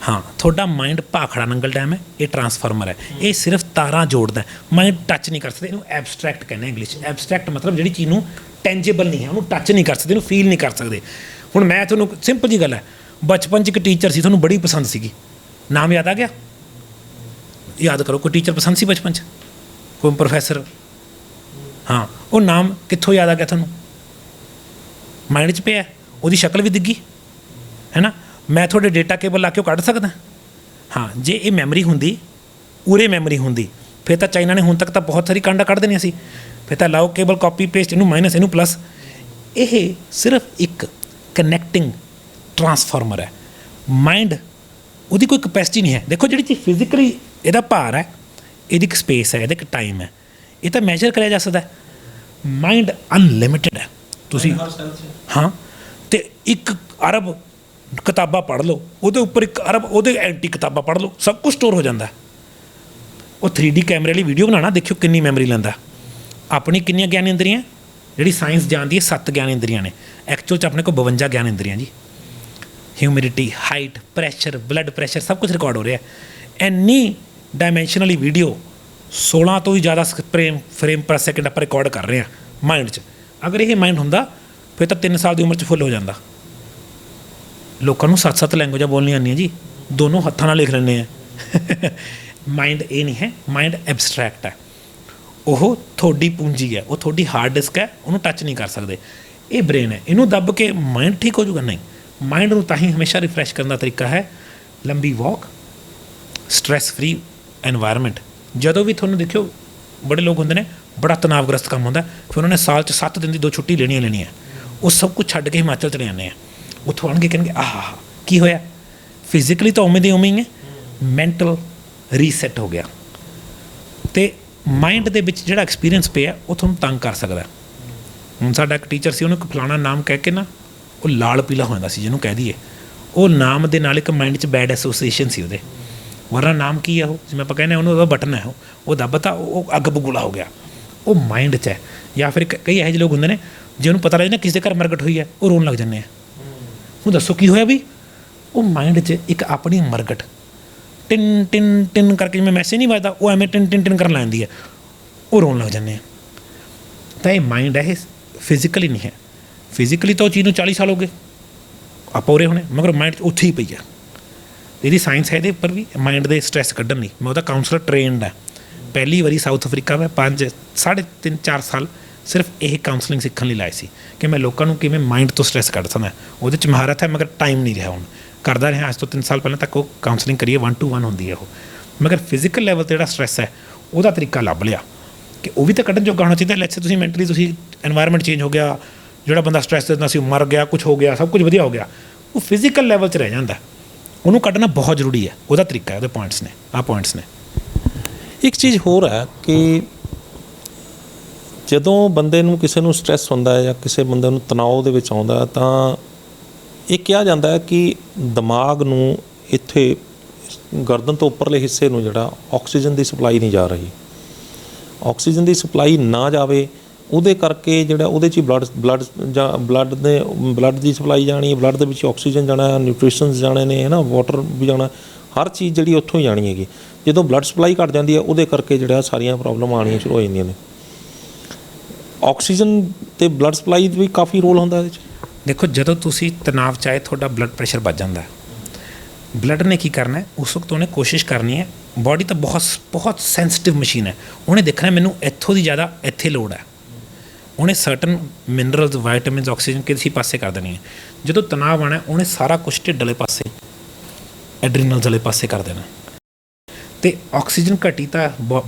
ਹਾਂ, ਤੁਹਾਡਾ ਮਾਇੰਡ ਭਾਖੜਾ ਨੰਗਲ ਡੈਮ ਹੈ, ਇਹ ਟਰਾਂਸਫਾਰਮਰ ਹੈ। ਇਹ ਸਿਰਫ ਤਾਰਾਂ ਜੋੜਦਾ, ਮਾਇੰਡ ਟੱਚ ਨਹੀਂ ਕਰ ਸਕਦੇ। ਇਹਨੂੰ ਐਬਸਟਰੈਕਟ ਕਹਿੰਦੇ ਇੰਗਲਿਸ਼। ਐਬਸਟਰੈਕਟ ਮਤਲਬ ਜਿਹੜੀ ਚੀਜ਼ ਨੂੰ ਟੈਂਜੇਬਲ ਨਹੀਂ ਹੈ, ਉਹਨੂੰ ਟੱਚ ਨਹੀਂ ਕਰ ਸਕਦੇ, ਉਹਨੂੰ ਫੀਲ ਨਹੀਂ ਕਰ ਸਕਦੇ। ਹੁਣ ਮੈਂ ਤੁਹਾਨੂੰ ਸਿੰਪਲ ਜੀ ਗੱਲ ਹੈ, ਬਚਪਨ 'ਚ ਇੱਕ ਟੀਚਰ ਸੀ, ਤੁਹਾਨੂੰ ਬੜੀ ਪਸੰਦ ਸੀਗੀ, ਨਾਮ ਯਾਦ ਆ ਗਿਆ? ਯਾਦ ਕਰੋ, ਕੋਈ ਟੀਚਰ ਪਸੰਦ ਸੀ ਬਚਪਨ 'ਚ, ਕੋਈ ਪ੍ਰੋਫੈਸਰ? ਹਾਂ, ਉਹ ਨਾਮ ਕਿੱਥੋਂ ਯਾਦ ਆ ਗਿਆ ਤੁਹਾਨੂੰ? ਮਾਇੰਡ 'ਚ ਪਿਆ, ਉਹਦੀ ਸ਼ਕਲ ਵੀ ਦਿਖੀ ਹੈ ਨਾ। ਮੈਂ ਤੁਹਾਡੇ ਡੇਟਾ ਕੇਬਲ ਲਾ ਕੇ ਉਹ ਕੱਢ ਸਕਦਾ। ਹਾਂ, ਜੇ ਇਹ ਮੈਮਰੀ ਹੁੰਦੀ, ਉਰੇ ਮੈਮਰੀ ਹੁੰਦੀ, ਫਿਰ ਤਾਂ ਚਾਈਨਾ ਨੇ ਹੁਣ ਤੱਕ ਤਾਂ ਬਹੁਤ ਸਾਰੀ ਕਾਂਡਾ ਕੱਢ ਦੇਣੀਆਂ ਸੀ। ਫਿਰ ਤਾਂ ਲਾਓ ਕੇਬਲ, ਕਾਪੀ ਪੇਸਟ, ਇਹਨੂੰ ਮਾਈਨਸ, ਇਹਨੂੰ ਪਲੱਸ। ਇਹ ਸਿਰਫ ਇੱਕ ਕਨੈਕਟਿੰਗ ਟਰਾਂਸਫਾਰਮਰ ਹੈ। ਮਾਇੰਡ ਉਹਦੀ ਕੋਈ ਕਪੈਸਿਟੀ ਨਹੀਂ ਹੈ। ਦੇਖੋ ਜਿਹੜੀ ਚੀਜ਼ ਫਿਜ਼ੀਕਲੀ ਇਹਦਾ ਭਾਰ ਹੈ, ਇਹਦੀ ਇੱਕ ਸਪੇਸ ਹੈ, ਇਹਦਾ ਇੱਕ ਟਾਈਮ ਹੈ, ਇਹ ਤਾਂ ਮੈਜਰ ਕਰਿਆ ਜਾ ਸਕਦਾ। ਮਾਇੰਡ ਅਨਲਿਮਿਟਿਡ ਹੈ। ਤੁਸੀਂ ਹਾਂ, ਅਤੇ 1 ਅਰਬ ਕਿਤਾਬਾਂ ਪੜ੍ਹ ਲਓ, ਉਹਦੇ ਉੱਪਰ 1 ਅਰਬ ਉਹਦੇ ਐਂਟੀ ਕਿਤਾਬਾਂ ਪੜ੍ਹ ਲਓ, ਸਭ ਕੁਝ ਸਟੋਰ ਹੋ ਜਾਂਦਾ। ਉਹ 3D ਕੈਮਰੇ ਵਾਲੀ ਵੀਡੀਓ ਬਣਾਉਣਾ, ਦੇਖਿਓ ਕਿੰਨੀ ਮੈਮਰੀ ਲੈਂਦਾ। ਆਪਣੀ ਕਿੰਨੀਆਂ ਗਿਆਨ ਇੰਦਰੀਆਂ? ਜਿਹੜੀ ਸਾਇੰਸ ਜਾਣਦੀ ਹੈ 7 ਗਿਆਨ ਇੰਦਰੀਆਂ ਨੇ, ਐਕਚੁਅਲ 'ਚ ਆਪਣੇ ਕੋਲ 52 ਗਿਆਨ ਇੰਦਰੀਆਂ ਜੀ। Humidity, height, pressure, blood pressure, ਸਭ ਕੁਝ ਰਿਕਾਰਡ ਹੋ ਰਿਹਾ। ਇੰਨੀ ਡਾਇਮੈਂਸ਼ਨਲੀ ਵੀਡੀਓ 16 ਤੋਂ ਵੀ ਜ਼ਿਆਦਾ ਫਰੇਮ ਪਰ ਸੈਕਿੰਡ ਆਪਾਂ ਰਿਕਾਰਡ ਕਰ ਰਹੇ ਹਾਂ ਮਾਇੰਡ 'ਚ। ਅਗਰ ਇਹ ਮਾਇੰਡ ਹੁੰਦਾ ਫਿਰ ਤਾਂ 3 ਸਾਲ ਦੀ ਉਮਰ 'ਚ ਫੁੱਲ ਹੋ ਜਾਂਦਾ। ਲੋਕਾਂ ਨੂੰ 7 ਲੈਂਗੁਏਜਾਂ ਬੋਲਣੀਆਂ ਆਉਂਦੀਆਂ ਜੀ, ਦੋਨੋਂ ਹੱਥਾਂ ਨਾਲ ਲਿਖ ਲੈਂਦੇ ਆ। ਮਾਇੰਡ ਇਹ ਨਹੀਂ ਹੈ, ਮਾਇੰਡ ਐਬਸਟਰੈਕਟ ਹੈ। ਉਹ ਤੁਹਾਡੀ ਪੂੰਜੀ ਹੈ, ਉਹ ਤੁਹਾਡੀ ਹਾਰਡ ਡਿਸਕ ਹੈ, ਉਹਨੂੰ ਟੱਚ ਨਹੀਂ ਕਰ ਸਕਦੇ। ਇਹ ਬ੍ਰੇਨ ਹੈ, ਇਹਨੂੰ ਦੱਬ ਕੇ ਮਾਇੰਡ ਠੀਕ ਹੋ ਜਾਊਗਾ? ਨਹੀਂ। ਮਾਇੰਡ ਨੂੰ ਤਾਂ ਹੀ ਹਮੇਸ਼ਾ ਰਿਫਰੈਸ਼ ਕਰਨ ਦਾ ਤਰੀਕਾ ਹੈ ਲੰਬੀ ਵਾਕ, ਸਟ੍ਰੈਸ ਫਰੀ ਐਨਵਾਇਰਨਮੈਂਟ। ਜਦੋਂ ਵੀ ਤੁਹਾਨੂੰ ਦੇਖਿਓ ਬੜੇ ਲੋਕ ਹੁੰਦੇ ਨੇ, ਬੜਾ ਤਣਾਵਗ੍ਰਸਤ ਕੰਮ ਹੁੰਦਾ, ਫਿਰ ਉਹਨਾਂ ਨੇ ਸਾਲ 'ਚ 7 ਦਿਨ ਦੀ 2 ਛੁੱਟੀ ਲੈਣੀ ਹੈ। ਉਹ ਸਭ ਕੁਝ ਛੱਡ ਕੇ ਹਿਮਾਚਲ ਚਲੇ ਜਾਂਦੇ ਆ। ਉੱਥੋਂ ਆਉਣਗੇ ਕਹਿਣਗੇ ਆਹ ਕੀ ਹੋਇਆ? ਫਿਜ਼ੀਕਲੀ ਤਾਂ ਉਵੇਂ ਦੇ ਉਵੇਂ ਹੀ ਹੈ, ਮੈਂਟਲ ਰੀਸੈਟ ਹੋ ਗਿਆ। ਅਤੇ ਮਾਇੰਡ ਦੇ ਵਿੱਚ ਜਿਹੜਾ ਐਕਸਪੀਰੀਅੰਸ ਪਿਆ ਉਹ ਤੁਹਾਨੂੰ ਤੰਗ ਕਰ ਸਕਦਾ। ਹੁਣ ਸਾਡਾ ਇੱਕ ਟੀਚਰ ਸੀ, ਉਹਨੂੰ ਇੱਕ ਫਲਾਣਾ ਨਾਮ ਕਹਿ ਕੇ ਨਾ ਉਹ ਲਾਲ ਪੀਲਾ ਹੋ ਜਾਂਦਾ ਸੀ, ਜਿਹਨੂੰ ਕਹਿ ਦਈਏ। ਉਹ ਨਾਮ ਦੇ ਨਾਲ ਇੱਕ ਮਾਇੰਡ 'ਚ ਬੈਡ ਐਸੋਸੀਏਸ਼ਨ ਸੀ ਉਹਦੇ। ਵਰਨਾ ਨਾਮ ਕੀ ਹੈ ਉਹ, ਜਿਵੇਂ ਆਪਾਂ ਕਹਿੰਦੇ ਉਹਨੂੰ ਉਹਦਾ ਬਟਨ ਹੈ, ਉਹ ਦੱਬਤਾ, ਉਹ ਅੱਗ ਬਗੂਲਾ ਹੋ ਗਿਆ। ਉਹ ਮਾਇੰਡ 'ਚ ਹੈ। ਜਾਂ ਫਿਰ ਕਈ ਇਹੋ ਜਿਹੇ ਲੋਕ ਹੁੰਦੇ ਨੇ ਜਿਹਨੂੰ ਪਤਾ ਲੱਗਦਾ ਕਿਸੇ ਦੇ ਘਰ ਮਰਗਟ ਹੋਈ ਹੈ, ਉਹ ਰੋਣ ਲੱਗ ਜਾਂਦੇ ਆ। ਹੁਣ ਦੱਸੋ ਕੀ ਹੋਇਆ ਵੀ? ਉਹ ਮਾਇੰਡ 'ਚ ਇੱਕ ਆਪਣੀ ਮਰਗਟ ਟਿਨ ਟਿਨ ਟਿਨ ਕਰਕੇ, ਜਿਵੇਂ ਮੈਸੇਜ ਨਹੀਂ ਵੱਜਦਾ, ਉਹ ਐਵੇਂ ਟਿਨ ਟਿਨ ਟਿਨ ਕਰਨ ਲੈਂਦੀ ਹੈ, ਉਹ ਰੋਣ ਲੱਗ ਜਾਂਦੇ ਆ। ਤਾਂ ਇਹ ਮਾਇੰਡ ਹੈ, ਇਹ ਫਿਜ਼ੀਕਲੀ ਨਹੀਂ ਹੈ। ਫਿਜ਼ੀਕਲੀ ਤਾਂ ਉਹ ਚੀਜ਼ ਨੂੰ 40 ਸਾਲ ਹੋ ਗਏ ਆਪਾਂ ਉਰੇ ਹੋਣੇ, ਮਗਰ ਮਾਇੰਡ 'ਚ ਉੱਥੇ ਹੀ ਪਈ ਆ। ਇਹਦੀ ਸਾਇੰਸ ਹੈ ਇਹਦੇ ਉੱਪਰ ਵੀ, ਮਾਇੰਡ ਦੇ ਸਟ੍ਰੈਸ ਕੱਢਣ ਲਈ। ਮੈਂ ਉਹਦਾ ਕਾਉਂਸਲਰ ਟ੍ਰੇਨਡ ਹੈ। ਪਹਿਲੀ ਵਾਰੀ ਸਾਊਥ ਅਫਰੀਕਾ ਮੈਂ 3.5-4 ਸਾਲ ਸਿਰਫ ਇਹ ਕਾਉਂਸਲਿੰਗ ਸਿੱਖਣ ਲਈ ਲਾਏ ਸੀ ਕਿ ਮੈਂ ਲੋਕਾਂ ਨੂੰ ਕਿਵੇਂ ਮਾਈਂਡ ਤੋਂ ਸਟ੍ਰੈਸ ਕੱਢ ਸਕਦਾ। ਉਹਦੇ 'ਚ ਮਹਾਰਤ ਹੈ ਮਗਰ ਟਾਈਮ ਨਹੀਂ ਰਿਹਾ। ਹੁਣ ਕਰਦਾ ਰਿਹਾ ਅੱਜ ਤੋਂ 3 ਸਾਲ ਪਹਿਲਾਂ ਤੱਕ ਉਹ ਕਾਉਂਸਲਿੰਗ ਕਰੀਏ 1-to-1 ਹੁੰਦੀ ਹੈ ਉਹ, ਮਗਰ ਫਿਜ਼ੀਕਲ ਲੈਵਲ 'ਤੇ ਜਿਹੜਾ ਸਟ੍ਰੈਸ ਹੈ ਉਹਦਾ ਤਰੀਕਾ ਲੱਭ ਲਿਆ ਕਿ ਉਹ ਵੀ ਤਾਂ ਕੱਢਣ ਜੋਗਾ ਹੋਣਾ ਚਾਹੀਦਾ। ਲੈਟਸ ਸੇ ਤੁਸੀਂ ਮੈਂਟਲੀ ਤੁਸੀਂ ਐਨਵਾਇਰਨਮੈਂਟ ਚੇਂਜ ਹੋ ਗਿਆ, ਜਿਹੜਾ ਬੰਦਾ ਸਟ੍ਰੈਸ ਦੇ ਨਾਲ ਸੀ ਉਹ ਮਰ ਗਿਆ, ਕੁਝ ਹੋ ਗਿਆ, ਸਭ ਕੁਝ ਵਧੀਆ ਹੋ ਗਿਆ, ਉਹ ਫਿਜ਼ੀਕਲ ਲੈਵਲ 'ਚ ਰਹਿ ਜਾਂਦਾ। ਉਹਨੂੰ ਕੱਢਣਾ ਬਹੁਤ ਜ਼ਰੂਰੀ ਹੈ। ਉਹਦਾ ਤਰੀਕਾ ਹੈ, ਉਹਦੇ ਪੁਆਇੰਟਸ ਨੇ, ਆਹ ਪੁਆਇੰਟਸ ਨੇ। ਇੱਕ ਚੀਜ਼ ਹੋਰ ਹੈ ਕਿ ਜਦੋਂ ਬੰਦੇ ਨੂੰ ਕਿਸੇ ਨੂੰ ਸਟ੍ਰੈਸ ਹੁੰਦਾ ਹੈ ਜਾਂ ਕਿਸੇ ਬੰਦੇ ਨੂੰ ਤਣਾਅ ਦੇ ਵਿੱਚ ਆਉਂਦਾ ਤਾਂ ਇਹ ਕਿਹਾ ਜਾਂਦਾ ਹੈ ਕਿ ਦਿਮਾਗ ਨੂੰ ਇੱਥੇ ਗਰਦਨ ਤੋਂ ਉੱਪਰਲੇ ਹਿੱਸੇ ਨੂੰ ਜਿਹੜਾ ਆਕਸੀਜਨ ਦੀ ਸਪਲਾਈ ਨਹੀਂ ਜਾ ਰਹੀ। ਆਕਸੀਜਨ ਦੀ ਸਪਲਾਈ ਨਾ ਜਾਵੇ ਉਹਦੇ ਕਰਕੇ ਜਿਹੜਾ ਉਹਦੇ 'ਚ ਬਲੱਡ ਦੀ ਸਪਲਾਈ ਜਾਣੀ ਹੈ, ਬਲੱਡ ਦੇ ਵਿੱਚ ਆਕਸੀਜਨ ਜਾਣਾ, ਨਿਊਟ੍ਰੀਸ਼ਨਸ ਜਾਣੇ ਨੇ, ਹੈ ਨਾ, ਵਾਟਰ ਵੀ ਜਾਣਾ, ਹਰ ਚੀਜ਼ ਜਿਹੜੀ ਉੱਥੋਂ ਹੀ ਜਾਣੀ ਹੈਗੀ। ਜਦੋਂ ਬਲੱਡ ਸਪਲਾਈ ਘੱਟ ਜਾਂਦੀ ਹੈ ਉਹਦੇ ਕਰਕੇ ਜਿਹੜਾ ਸਾਰੀਆਂ ਪ੍ਰੋਬਲਮ ਆਉਣੀਆਂ ਸ਼ੁਰੂ ਹੋ ਜਾਂਦੀਆਂ ਨੇ। ਆਕਸੀਜਨ ਤੇ ਬਲੱਡ ਸਪਲਾਈ ਵੀ ਕਾਫੀ ਰੋਲ ਹੁੰਦਾ ਇਹਦੇ 'ਚ। ਦੇਖੋ, ਜਦੋਂ ਤੁਸੀਂ ਤਣਾਅ 'ਚ ਆਏ ਤੁਹਾਡਾ ਬਲੱਡ ਪ੍ਰੈਸ਼ਰ ਵੱਧ ਜਾਂਦਾ। ਬਲੱਡ ਨੇ ਕੀ ਕਰਨਾ ਹੈ, ਉਸ ਵਕਤ ਉਹਨੇ ਕੋਸ਼ਿਸ਼ ਕਰਨੀ ਹੈ। ਬਾਡੀ ਤਾਂ ਬਹੁਤ ਸੈਂਸਿਟਿਵ ਮਸ਼ੀਨ ਹੈ। ਉਹਨੇ ਦੇਖਣਾ ਮੈਨੂੰ ਇੱਥੋਂ ਦੀ ਜ਼ਿਆਦਾ ਇੱਥੇ ਲੋੜ ਹੈ। ਉਹਨੇ ਸਰਟਨ ਮਿਨਰਲਸ, ਵਾਈਟਾਮਿਨਸ, ਆਕਸੀਜਨ ਕਿਸੇ ਪਾਸੇ ਕਰ ਦੇਣੀ ਹੈ। ਜਦੋਂ ਤਣਾਅ ਆਉਣਾ ਉਹਨੇ ਸਾਰਾ ਕੁਛ ਢਿੱਡ ਵਾਲੇ ਪਾਸੇ, ਐਡਰੀਨਲਸ ਵਾਲੇ ਪਾਸੇ ਕਰ ਦੇਣਾ। ਅਤੇ ਆਕਸੀਜਨ ਘਟੀ ਤਾਂ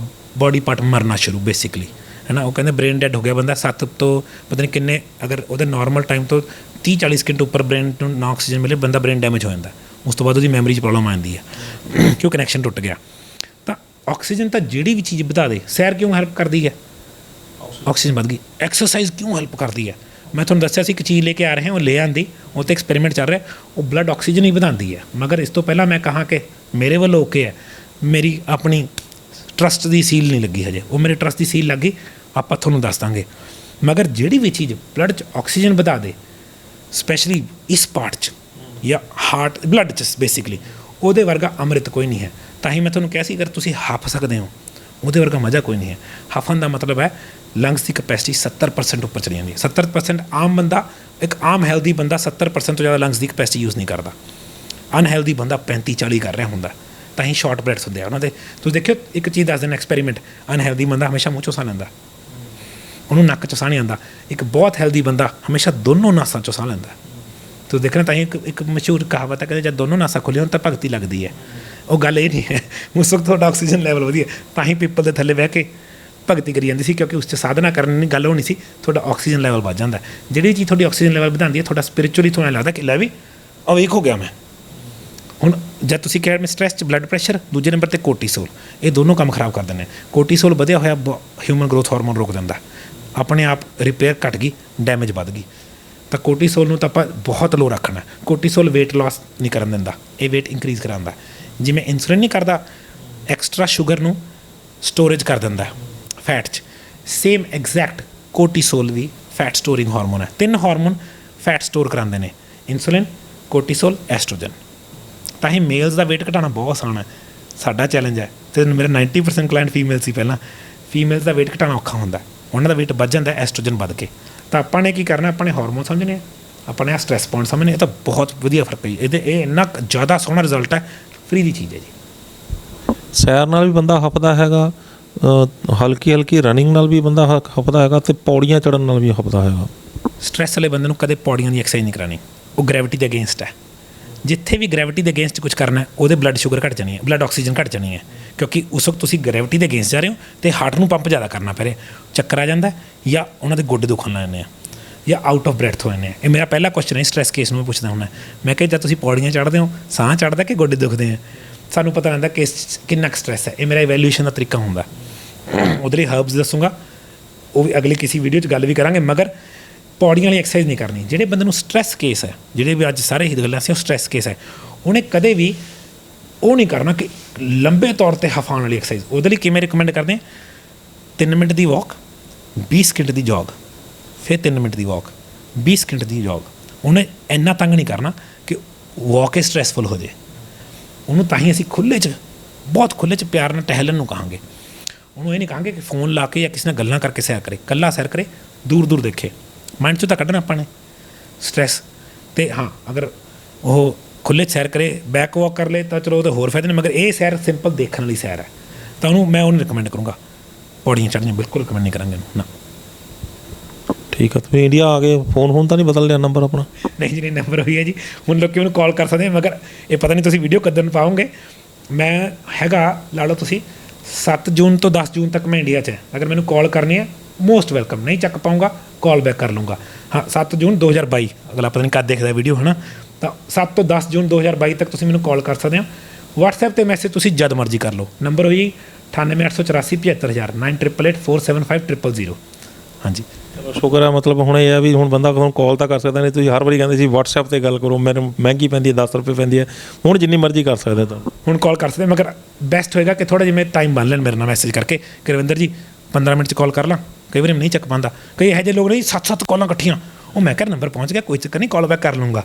ਬਾਡੀ ਪਾਰਟ ਮਰਨਾ ਸ਼ੁਰੂ ਬੇਸਿਕਲੀ, ਹੈ ਨਾ। ਉਹ ਕਹਿੰਦੇ ਬ੍ਰੇਨ ਡੈਡ ਹੋ ਗਿਆ ਬੰਦਾ 7 ਤੋਂ ਪਤਾ ਨਹੀਂ ਕਿੰਨੇ, ਅਗਰ ਉਹਦੇ ਨਾਰਮਲ ਟਾਈਮ ਤੋਂ 30-40 ਸਕਿੰਟ ਉੱਪਰ ਬ੍ਰੇਨ ਨੂੰ ਨਾ ਆਕਸੀਜਨ ਮਿਲੇ ਬੰਦਾ ਬ੍ਰੇਨ ਡੈਮੇਜ ਹੋ ਜਾਂਦਾ। ਉਸ ਤੋਂ ਬਾਅਦ ਉਹਦੀ ਮੈਮਰੀ 'ਚ ਪ੍ਰੋਬਲਮ ਆ ਜਾਂਦੀ ਹੈ ਕਿਉਂ ਕਨੈਕਸ਼ਨ ਟੁੱਟ ਗਿਆ। ਤਾਂ ਆਕਸੀਜਨ ਤਾਂ ਜਿਹੜੀ ਵੀ ਚੀਜ਼ ਵਧਾ ਦੇ, ਸੈਰ ਕਿਉਂ ਹੈਲਪ ਕਰਦੀ ਹੈ, ਆਕਸੀਜਨ ਵੱਧ ਗਈ। ਐਕਸਰਸਾਈਜ਼ ਕਿਉਂ ਹੈਲਪ ਕਰਦੀ ਹੈ, ਮੈਂ ਤੁਹਾਨੂੰ ਦੱਸਿਆ ਸੀ ਇੱਕ ਚੀਜ਼ ਲੈ ਕੇ ਆ ਰਹੇ ਹਾਂ, ਉਹ ਲੈ ਆਂਦੀ, ਉਹ 'ਤੇ ਐਕਸਪੈਰੀਮੈਂਟ ਚੱਲ ਰਿਹਾ, ਉਹ ਬਲੱਡ ਆਕਸੀਜਨ ਹੀ ਵਧਾਉਂਦੀ ਹੈ। ਮਗਰ ਇਸ ਤੋਂ ਪਹਿਲਾਂ ਮੈਂ ਕਹਾਂ ਕਿ ਮੇਰੇ ਵੱਲੋਂ ਓਕੇ ਹੈ, ਮੇਰੀ ਆਪਣੀ ਟਰਸਟ ਦੀ ਸੀਲ ਨਹੀਂ ਲੱਗੀ ਹਜੇ, ਉਹ ਮੇਰੇ ਟਰਸਟ ਦੀ ਸੀਲ ਲੱਗ ਗਈ, ਆਪਾਂ ਤੁਹਾਨੂੰ ਦੱਸ ਦਾਂਗੇ। ਮਗਰ ਜਿਹੜੀ ਵੀ ਚੀਜ਼ ਬਲੱਡ 'ਚ ਆਕਸੀਜਨ ਵਧਾ ਦੇ, ਸਪੈਸ਼ਲੀ ਇਸ ਪਾਰਟ 'ਚ ਜਾਂ ਹਾਰਟ ਬਲੱਡ 'ਚ ਬੇਸਿਕਲੀ, ਉਹਦੇ ਵਰਗਾ ਅੰਮ੍ਰਿਤ ਕੋਈ ਨਹੀਂ ਹੈ। ਤਾਂ ਹੀ ਮੈਂ ਤੁਹਾਨੂੰ ਕਿਹਾ ਸੀ ਅਗਰ ਤੁਸੀਂ ਹੱਫ ਸਕਦੇ ਹੋ ਉਹਦੇ ਵਰਗਾ ਮਜ਼ਾ ਕੋਈ ਨਹੀਂ ਹੈ। ਹੱਫਣ ਦਾ ਮਤਲਬ ਹੈ ਲੰਗਸ ਦੀ ਕਪੈਸਿਟੀ 70% ਉੱਪਰ ਚਲੀ ਜਾਂਦੀ ਹੈ। 70% ਆਮ ਬੰਦਾ, ਇੱਕ ਆਮ ਹੈਲਦੀ ਬੰਦਾ 70% ਤੋਂ ਜ਼ਿਆਦਾ ਲੰਗਸ ਦੀ ਕਪੈਸਿਟੀ ਯੂਜ਼ ਨਹੀਂ ਕਰਦਾ। ਅਨਹੈਲਦੀ ਬੰਦਾ 35-40 ਕਰ ਰਿਹਾ ਹੁੰਦਾ। ਤਾਂ ਹੀ ਸ਼ਾਰਟ ਬ੍ਰੈਥਸ ਹੁੰਦੇ ਆ ਉਹਨਾਂ ਦੇ। ਤੁਸੀਂ ਦੇਖਿਓ, ਇੱਕ ਚੀਜ਼ ਦੱਸ ਦੇਣਾ ਐਕਸਪੈਰੀਮੈਂਟ, ਅਨਹੈਲਦੀ ਬੰਦਾ ਹਮੇਸ਼ਾ ਮੂੰਹ 'ਚੋਂ ਸਾਹ ਲੈਂਦਾ, ਉਹਨੂੰ ਨੱਕ 'ਚੋਂ ਸਾਹ ਨਹੀਂ ਆਉਂਦਾ। ਇੱਕ ਬਹੁਤ ਹੈਲਦੀ ਬੰਦਾ ਹਮੇਸ਼ਾ ਦੋਨੋਂ ਨਾਸਾਂ 'ਚੋਂ ਸਾਹ ਲੈਂਦਾ। ਤੁਸੀਂ ਦੇਖਣਾ ਤਾਂ ਹੀ ਇੱਕ ਮਸ਼ਹੂਰ ਕਹਾਵਤ ਹੈ, ਕਹਿੰਦੇ ਜਦ ਦੋਨੋਂ ਨਾਸਾਂ ਖੁੱਲ੍ਹੀਆਂ ਹੋਣ ਤਾਂ ਭਗਤੀ ਲੱਗਦੀ ਹੈ। ਉਹ ਗੱਲ ਇਹ ਨਹੀਂ ਹੈ। ਉਸ ਵਕਤ ਤੁਹਾਡਾ ਆਕਸੀਜਨ ਲੈਵਲ ਵਧੀਆ, ਤਾਂ ਹੀ ਪਿੱਪਲ ਦੇ ਥੱਲੇ ਬਹਿ ਕੇ ਭਗਤੀ ਕਰੀ ਜਾਂਦੀ ਸੀ, ਕਿਉਂਕਿ ਉਸ 'ਚ ਸਾਧਨਾ ਕਰਨ ਦੀ ਗੱਲ ਹੋਣੀ ਸੀ। ਤੁਹਾਡਾ ਆਕਸੀਜਨ ਲੈਵਲ ਵੱਧ ਜਾਂਦਾ। ਜਿਹੜੀ ਚੀਜ਼ ਤੁਹਾਡੀ ਆਕਸੀਜਨ ਲੈਵਲ ਵਧਾਉਂਦੀ ਹੈ, ਤੁਹਾਡਾ ਸਪਿਰਿਚੁਅਲੀ ਤੁਹਾਨੂੰ ਲੱਗਦਾ ਕਿ ਲੈ ਵੀ ਅਵੇਕ ਹੋ ਗਿਆ ਮੈਂ। ਹੁਣ ਜਦ ਤੁਸੀਂ ਕਹਿ ਰਹੇ ਸਟ੍ਰੈਸ 'ਚ ਬਲੱਡ ਪ੍ਰੈਸ਼ਰ, ਦੂਜੇ ਨੰਬਰ 'ਤੇ ਕੋਰਟੀਸੋਲ, ਇਹ ਦੋਨੋਂ ਕੰਮ ਖਰਾਬ ਕਰ ਦਿੰਦੇ ਨੇ। ਕੋਰਟੀਸੋਲ ਵਧਿਆ ਹੋਇਆ ਹਿਊਮਨ ਗਰੋਥ ਹਾਰਮੋਨ ਰੋਕ ਦਿੰਦਾ, ਆਪਣੇ ਆਪ ਰਿਪੇਅਰ ਘਟ ਗਈ, ਡੈਮੇਜ ਵੱਧ ਗਈ। ਤਾਂ ਕੋਰਟੀਸੋਲ ਨੂੰ ਤਾਂ ਆਪਾਂ ਬਹੁਤ ਲੋ ਰੱਖਣਾ। ਕੋਰਟੀਸੋਲ ਵੇਟ ਲਾਸ ਨਹੀਂ ਕਰਨ ਦਿੰਦਾ, ਇਹ ਵੇਟ ਇਨਕਰੀਜ਼ ਕਰਾਉਂਦਾ। ਜਿਵੇਂ ਇਨਸੂਲਿਨ ਨਹੀਂ ਕਰਦਾ, ਐਕਸਟਰਾ ਸ਼ੂਗਰ ਨੂੰ ਸਟੋਰੇਜ ਕਰ ਦਿੰਦਾ ਫੈਟ 'ਚ, ਸੇਮ ਐਗਜ਼ੈਕਟ ਕੋਰਟੀਸੋਲ ਵੀ ਫੈਟ ਸਟੋਰਿੰਗ ਹਾਰਮੋਨ ਹੈ। 3 ਹਾਰਮੋਨ ਫੈਟ ਸਟੋਰ ਕਰਾਉਂਦੇ ਨੇ, ਇਨਸੂਲਿਨ, ਕੋਰਟੀਸੋਲ, ਐਸਟ੍ਰੋਜਨ। ਤਾਂ ਹੀ ਮੇਲਸ ਦਾ ਵੇਟ ਘਟਾਉਣਾ ਬਹੁਤ ਆਸਾਨ ਹੈ। ਸਾਡਾ ਚੈਲੰਜ ਹੈ, ਅਤੇ ਮੇਰਾ 90% ਕਲਾਇੰਟ ਫੀਮੇਲ ਸੀ ਪਹਿਲਾਂ। ਫੀਮੇਲਸ ਦਾ ਵੇਟ ਘਟਾਉਣਾ ਔਖਾ ਹੁੰਦਾ, ਉਹਨਾਂ ਦਾ ਵੇਟ ਵੱਧ ਜਾਂਦਾ ਐਸਟ੍ਰੋਜਨ ਵੱਧ ਕੇ। ਤਾਂ ਆਪਾਂ ਨੇ ਕੀ ਕਰਨਾ, ਆਪਾਂ ਨੇ ਹਾਰਮੋਨ ਸਮਝਣੇ ਆ, ਆਪਾਂ ਨੇ ਆ ਸਟ੍ਰੈਸ ਪੁਆਇੰਟ ਸਮਝਣੇ। ਇਹ ਤਾਂ ਬਹੁਤ ਵਧੀਆ ਫਰਕ ਹੈ ਇਹਦੇ, ਇਹ ਇੰਨਾ ਜ਼ਿਆਦਾ ਸੋਹਣਾ ਰਿਜ਼ਲਟ ਹੈ, ਫ੍ਰੀ ਦੀ ਚੀਜ਼ ਹੈ ਜੀ। ਸੈਰ ਨਾਲ ਵੀ ਬੰਦਾ ਹੱਫਦਾ ਹੈਗਾ, ਹਲਕੀ ਰਨਿੰਗ ਨਾਲ ਵੀ ਬੰਦਾ ਹੱਫਦਾ ਹੈਗਾ, ਅਤੇ ਪੌੜੀਆਂ ਚੜ੍ਹਨ ਨਾਲ ਵੀ ਹੱਫਦਾ ਹੈਗਾ। ਸਟ੍ਰੈਸ ਵਾਲੇ ਬੰਦੇ ਨੂੰ ਕਦੇ ਪੌੜੀਆਂ ਦੀ ਐਕਸਰਸਾਈਜ਼ ਨਹੀਂ ਕਰਾਉਣੀ, ਉਹ ਗ੍ਰੈਵਿਟੀ ਦੇ ਅਗੇਂਸਟ ਹੈ। ਜਿੱਥੇ ਵੀ ਗ੍ਰੈਵਿਟੀ ਦੇ ਅਗੇਂਸਟ ਕੁਝ ਕਰਨਾ, ਉਹਦੇ ਬਲੱਡ ਸ਼ੂਗਰ ਘਟ ਜਾਣੀ ਹੈ, ਬਲੱਡ ਆਕਸੀਜਨ ਘਟ ਜਾਣੀ ਹੈ, ਕਿਉਂਕਿ ਉਸ ਵਕਤ ਤੁਸੀਂ ਗ੍ਰੈਵਿਟੀ ਦੇ ਅਗੇਂਸਟ ਜਾ ਰਹੇ ਹੋ ਅਤੇ ਹਾਰਟ ਨੂੰ ਪੰਪ ਜ਼ਿਆਦਾ ਕਰਨਾ ਪੈ ਰਿਹਾ, ਚੱਕਰ ਆ ਜਾਂਦਾ, ਜਾਂ ਉਹਨਾਂ ਦੇ ਗੋਡੇ ਦੁਖਣ ਲੱਗ ਜਾਂਦੇ ਆ, ਜਾਂ ਆਊਟ ਆਫ ਬ੍ਰੈਥ ਹੋ ਜਾਂਦੇ ਆ। ਇਹ ਮੇਰਾ ਪਹਿਲਾ ਕੁਐਸਚਨ ਹੈ ਸਟ੍ਰੈਸ ਕੇਸ ਨੂੰ ਮੈਂ ਪੁੱਛਦਾ ਹੁੰਦਾ। ਮੈਂ ਕਿਹਾ ਜਦ ਤੁਸੀਂ ਪੌੜੀਆਂ ਚੜ੍ਹਦੇ ਹੋ, ਸਾਹ ਚੜ੍ਹਦਾ ਕਿ ਗੋਡੇ ਦੁਖਦੇ ਆ, ਸਾਨੂੰ ਪਤਾ ਰਹਿੰਦਾ ਕਿ ਕਿੰਨਾ ਕੁ ਸਟ੍ਰੈਸ ਹੈ। ਇਹ ਮੇਰਾ ਇਵੈਲੂਏਸ਼ਨ ਦਾ ਤਰੀਕਾ ਹੁੰਦਾ। ਉਹਦੇ ਲਈ ਹਰਬਸ ਦੱਸੂਗਾ, ਉਹ ਵੀ ਅਗਲੀ ਕਿਸੇ ਵੀਡੀਓ 'ਚ ਗੱਲ ਵੀ ਕਰਾਂਗੇ। ਮਗਰ ਪੌੜੀਆਂ ਵਾਲੀ ਐਕਸਰਸਾਈਜ਼ ਨਹੀਂ ਕਰਨੀ। ਜਿਹੜੇ ਬੰਦੇ ਨੂੰ ਸਟ੍ਰੈਸ ਕੇਸ ਹੈ, ਜਿਹੜੇ ਵੀ ਅੱਜ ਸਾਰੇ ਹੀ ਗੱਲਾਂ ਸੀ ਉਹ ਸਟ੍ਰੈਸ ਕੇਸ ਹੈ, ਉਹਨੇ ਕਦੇ ਵੀ ਉਹ ਨਹੀਂ ਕਰਨਾ ਕਿ ਲੰਬੇ ਤੌਰ 'ਤੇ ਹਫਾਉਣ ਵਾਲੀ ਐਕਸਰਸਾਈਜ਼। ਉਹਦੇ ਲਈ ਕਿਵੇਂ ਰਿਕਮੈਂਡ ਕਰਦੇ ਹਾਂ, 3 ਮਿੰਟ ਦੀ ਵਾਕ, 20 ਸਕਿੰਟ ਦੀ ਜੋਗ, ਫਿਰ 3 ਮਿੰਟ ਦੀ ਵਾਕ, 20 ਸਕਿੰਟ ਦੀ ਜੋਗ। ਉਹਨੇ ਇੰਨਾ ਤੰਗ ਨਹੀਂ ਕਰਨਾ ਕਿ ਵਾਕ ਹੀ ਸਟ੍ਰੈਸਫੁਲ ਹੋ ਜਾਏ। ਉਹਨੂੰ ਤਾਂ ਹੀ ਅਸੀਂ ਖੁੱਲ੍ਹੇ 'ਚ, ਬਹੁਤ ਖੁੱਲ੍ਹੇ 'ਚ ਪਿਆਰ ਨਾਲ ਟਹਿਲਣ ਨੂੰ ਕਹਾਂਗੇ। ਉਹਨੂੰ ਇਹ ਨਹੀਂ ਕਹਾਂਗੇ ਕਿ ਫੋਨ ਲਾ ਕੇ ਜਾਂ ਕਿਸੇ ਨਾਲ ਗੱਲਾਂ ਕਰਕੇ ਸੈਰ ਕਰੇ, ਇਕੱਲਾ ਸੈਰ ਕਰੇ, ਦੂਰ ਦੇਖੇ। ਮਾਈਂਡ 'ਚੋਂ ਤਾਂ ਕੱਢਣਾ ਆਪਾਂ ਨੇ ਸਟ੍ਰੈਸ। ਅਤੇ ਹਾਂ, ਅਗਰ ਉਹ ਖੁੱਲ੍ਹੇ 'ਚ ਸੈਰ ਕਰੇ, ਬੈਕ ਵਾਕ ਕਰ ਲਏ ਤਾਂ ਚਲੋ ਉਹਦੇ ਹੋਰ ਫਾਇਦੇ ਨੇ। ਮਗਰ ਇਹ ਸੈਰ ਸਿੰਪਲ ਦੇਖਣ ਵਾਲੀ ਸੈਰ ਹੈ, ਤਾਂ ਮੈਂ ਉਹਨੂੰ ਰਿਕਮੈਂਡ ਕਰੂੰਗਾ। ਪੌੜੀਆਂ ਚੜ੍ਹਨੀਆਂ ਬਿਲਕੁਲ ਰਿਕਮੈਂਡ ਨਹੀਂ ਕਰਾਂਗੇ ਉਹਨੂੰ ਨਾ। ਠੀਕ ਆ, ਤੁਸੀਂ ਇੰਡੀਆ ਆ ਗਏ, ਫੋਨ ਤਾਂ ਨਹੀਂ ਬਦਲ ਲਿਆ ਨੰਬਰ ਆਪਣਾ? ਨਹੀਂ ਜੀ, ਨਹੀਂ, ਨੰਬਰ ਉਹੀ ਹੈ ਜੀ। ਹੁਣ ਲੋਕੀ ਮੈਨੂੰ ਕਾਲ ਕਰ ਸਕਦੇ ਆ, ਮਗਰ ਇਹ ਪਤਾ ਨਹੀਂ ਤੁਸੀਂ ਵੀਡੀਓ ਕਦੋਂ ਪਾਓਗੇ। ਮੈਂ ਹੈਗਾ, ਲਾ ਲਓ ਤੁਸੀਂ 7 ਜੂਨ ਤੋਂ 10 ਜੂਨ ਤੱਕ ਮੈਂ ਇੰਡੀਆ 'ਚ ਹੈ। ਅਗਰ ਮੈਨੂੰ ਕਾਲ ਕਰਨੀ ਹੈ, ਮੋਸਟ ਵੈਲਕਮ। ਨਹੀਂ ਚੱਕ ਪਾਊਂਗਾ, ਕਾਲ ਬੈਕ ਕਰ ਲੂੰਗਾ। ਹਾਂ, 7 ਜੂਨ 2022, ਅਗਲਾ ਪਤਾ ਨਹੀਂ ਕਦ ਦੇਖਦਾ ਵੀਡੀਓ, ਹੈ ਨਾ। ਤਾਂ 7 ਤੋਂ 10 ਜੂਨ 2022 ਤੱਕ ਤੁਸੀਂ ਮੈਨੂੰ ਕਾਲ ਕਰ ਸਕਦੇ ਹੋ। WhatsApp 'ਤੇ ਮੈਸੇਜ ਤੁਸੀਂ ਜਦ ਮਰਜ਼ੀ ਕਰ ਲਓ। ਨੰਬਰ ਹੋਈ 9884 75000 9888475000। ਹਾਂਜੀ, ਚਲੋ ਸ਼ੁਕਰ ਹੈ। ਮਤਲਬ ਹੁਣ ਇਹ ਹੈ ਵੀ ਹੁਣ ਬੰਦਾ ਤੁਹਾਨੂੰ ਕਾਲ ਤਾਂ ਕਰ ਸਕਦਾ, ਨਹੀਂ ਤੁਸੀਂ ਹਰ ਵਾਰੀ ਕਹਿੰਦੇ ਸੀ WhatsApp 'ਤੇ ਗੱਲ ਕਰੋ, ਮੈਨੂੰ ਮਹਿੰਗੀ ਪੈਂਦੀ ਹੈ, 10 ਰੁਪਏ ਪੈਂਦੀ ਹੈ। ਹੁਣ ਜਿੰਨੀ ਮਰਜ਼ੀ ਕਰ ਸਕਦੇ ਤਾਂ ਹੁਣ ਕਾਲ ਕਰ ਸਕਦੇ, ਮਗਰ ਬੈਸਟ ਹੋਏਗਾ ਕਿ ਥੋੜ੍ਹਾ ਜਿਹਾ ਟਾਈਮ ਬਣ ਲੈਣ ਮੇਰੇ ਨਾਲ ਮੈਸੇਜ ਕਰਕੇ ਕਿ ਰਵਿੰਦਰ ਜੀ 15 ਮਿੰਟ 'ਚ ਕਾਲ ਕਰ ਲਾਂ। ਕਈ ਵਾਰੀ ਨਹੀਂ ਚੱਕ ਪਾਉਂਦਾ, ਕਈ ਇਹੋ ਜਿਹੇ ਲੋਕ ਨਹੀਂ 7-7 ਕਾਲਾਂ ਇਕੱਠੀਆਂ। ਉਹ ਮੈਂ ਕਿਹਾ ਨੰਬਰ ਪਹੁੰਚ ਗਿਆ, ਕੋਈ ਚੱਕਰ ਨਹੀਂ, ਕਾਲ ਬੈਕ ਕਰ ਲੂੰਗਾ।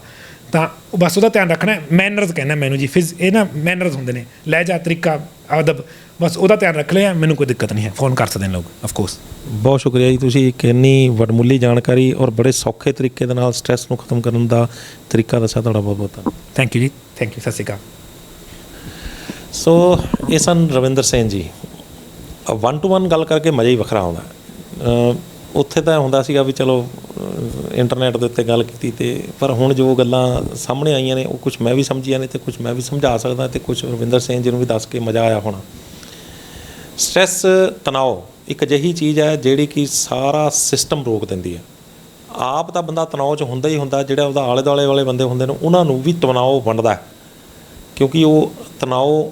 ਤਾਂ ਉਹ ਬਸ ਉਹਦਾ ਧਿਆਨ ਰੱਖਣਾ। ਮੈਨਰਸ ਕਹਿੰਦਾ ਮੈਨੂੰ ਜੀ, ਇਹ ਨਾ ਮੈਨਰਸ ਹੁੰਦੇ ਨੇ, ਲਹਿਜਾ, ਤਰੀਕਾ, ਅਦਬ, ਬਸ ਉਹਦਾ ਧਿਆਨ ਰੱਖ ਲਿਆ। ਮੈਨੂੰ ਕੋਈ ਦਿੱਕਤ ਨਹੀਂ ਹੈ, ਫੋਨ ਕਰ ਸਕਦੇ ਨੇ ਲੋਕ ਆਫਕੋਰਸ। ਬਹੁਤ ਸ਼ੁਕਰੀਆ ਜੀ, ਤੁਸੀਂ ਇੱਕ ਇੰਨੀ ਵਡਮੁੱਲੀ ਜਾਣਕਾਰੀ ਔਰ ਬੜੇ ਸੌਖੇ ਤਰੀਕੇ ਦੇ ਨਾਲ ਸਟ੍ਰੈਸ ਨੂੰ ਖਤਮ ਕਰਨ ਦਾ ਤਰੀਕਾ ਦੱਸਿਆ। ਤੁਹਾਡਾ ਬਹੁਤ ਬਹੁਤ ਧੰਨਵਾਦ। ਥੈਂਕ ਯੂ ਜੀ, ਥੈਂਕ ਯੂ, ਸਤਿ ਸ਼੍ਰੀ ਅਕਾਲ। ਸੋ ਇਹ ਸਨ ਰਵਿੰਦਰ ਸਿੰਘ ਜੀ। 1 to 1 ਗੱਲ ਕਰਕੇ ਮਜ਼ਾ ਹੀ ਵੱਖਰਾ ਆਉਂਦਾ। ਉੱਥੇ ਤਾਂ ਹੁੰਦਾ ਸੀਗਾ ਵੀ ਚਲੋ ਇੰਟਰਨੈਟ ਦੇ ਉੱਤੇ ਗੱਲ ਕੀਤੀ, ਤੇ ਪਰ ਹੁਣ ਜੋ ਗੱਲਾਂ ਸਾਹਮਣੇ ਆਈਆਂ ਨੇ ਉਹ ਕੁਝ ਮੈਂ ਵੀ ਸਮਝੀਆਂ ਨੇ, ਅਤੇ ਕੁਝ ਮੈਂ ਵੀ ਸਮਝਾ ਸਕਦਾ, ਅਤੇ ਕੁਝ ਰਵਿੰਦਰ ਸਿੰਘ ਜੀ ਨੂੰ ਵੀ ਦੱਸ ਕੇ ਮਜ਼ਾ ਆਇਆ ਹੋਣਾ। ਸਟ੍ਰੈਸ, ਤਣਾਅ ਇੱਕ ਅਜਿਹੀ ਚੀਜ਼ ਹੈ ਜਿਹੜੀ ਕਿ ਸਾਰਾ ਸਿਸਟਮ ਰੋਕ ਦਿੰਦੀ ਹੈ। ਆਪ ਤਾਂ ਬੰਦਾ ਤਣਾਅ 'ਚ ਹੁੰਦਾ ਹੀ ਹੁੰਦਾ, ਜਿਹੜਾ ਉਹਦਾ ਆਲੇ ਦੁਆਲੇ ਵਾਲੇ ਬੰਦੇ ਹੁੰਦੇ ਨੇ ਉਹਨਾਂ ਨੂੰ ਵੀ ਤਣਾਅ ਵੰਡਦਾ, ਕਿਉਂਕਿ ਉਹ ਤਣਾਅ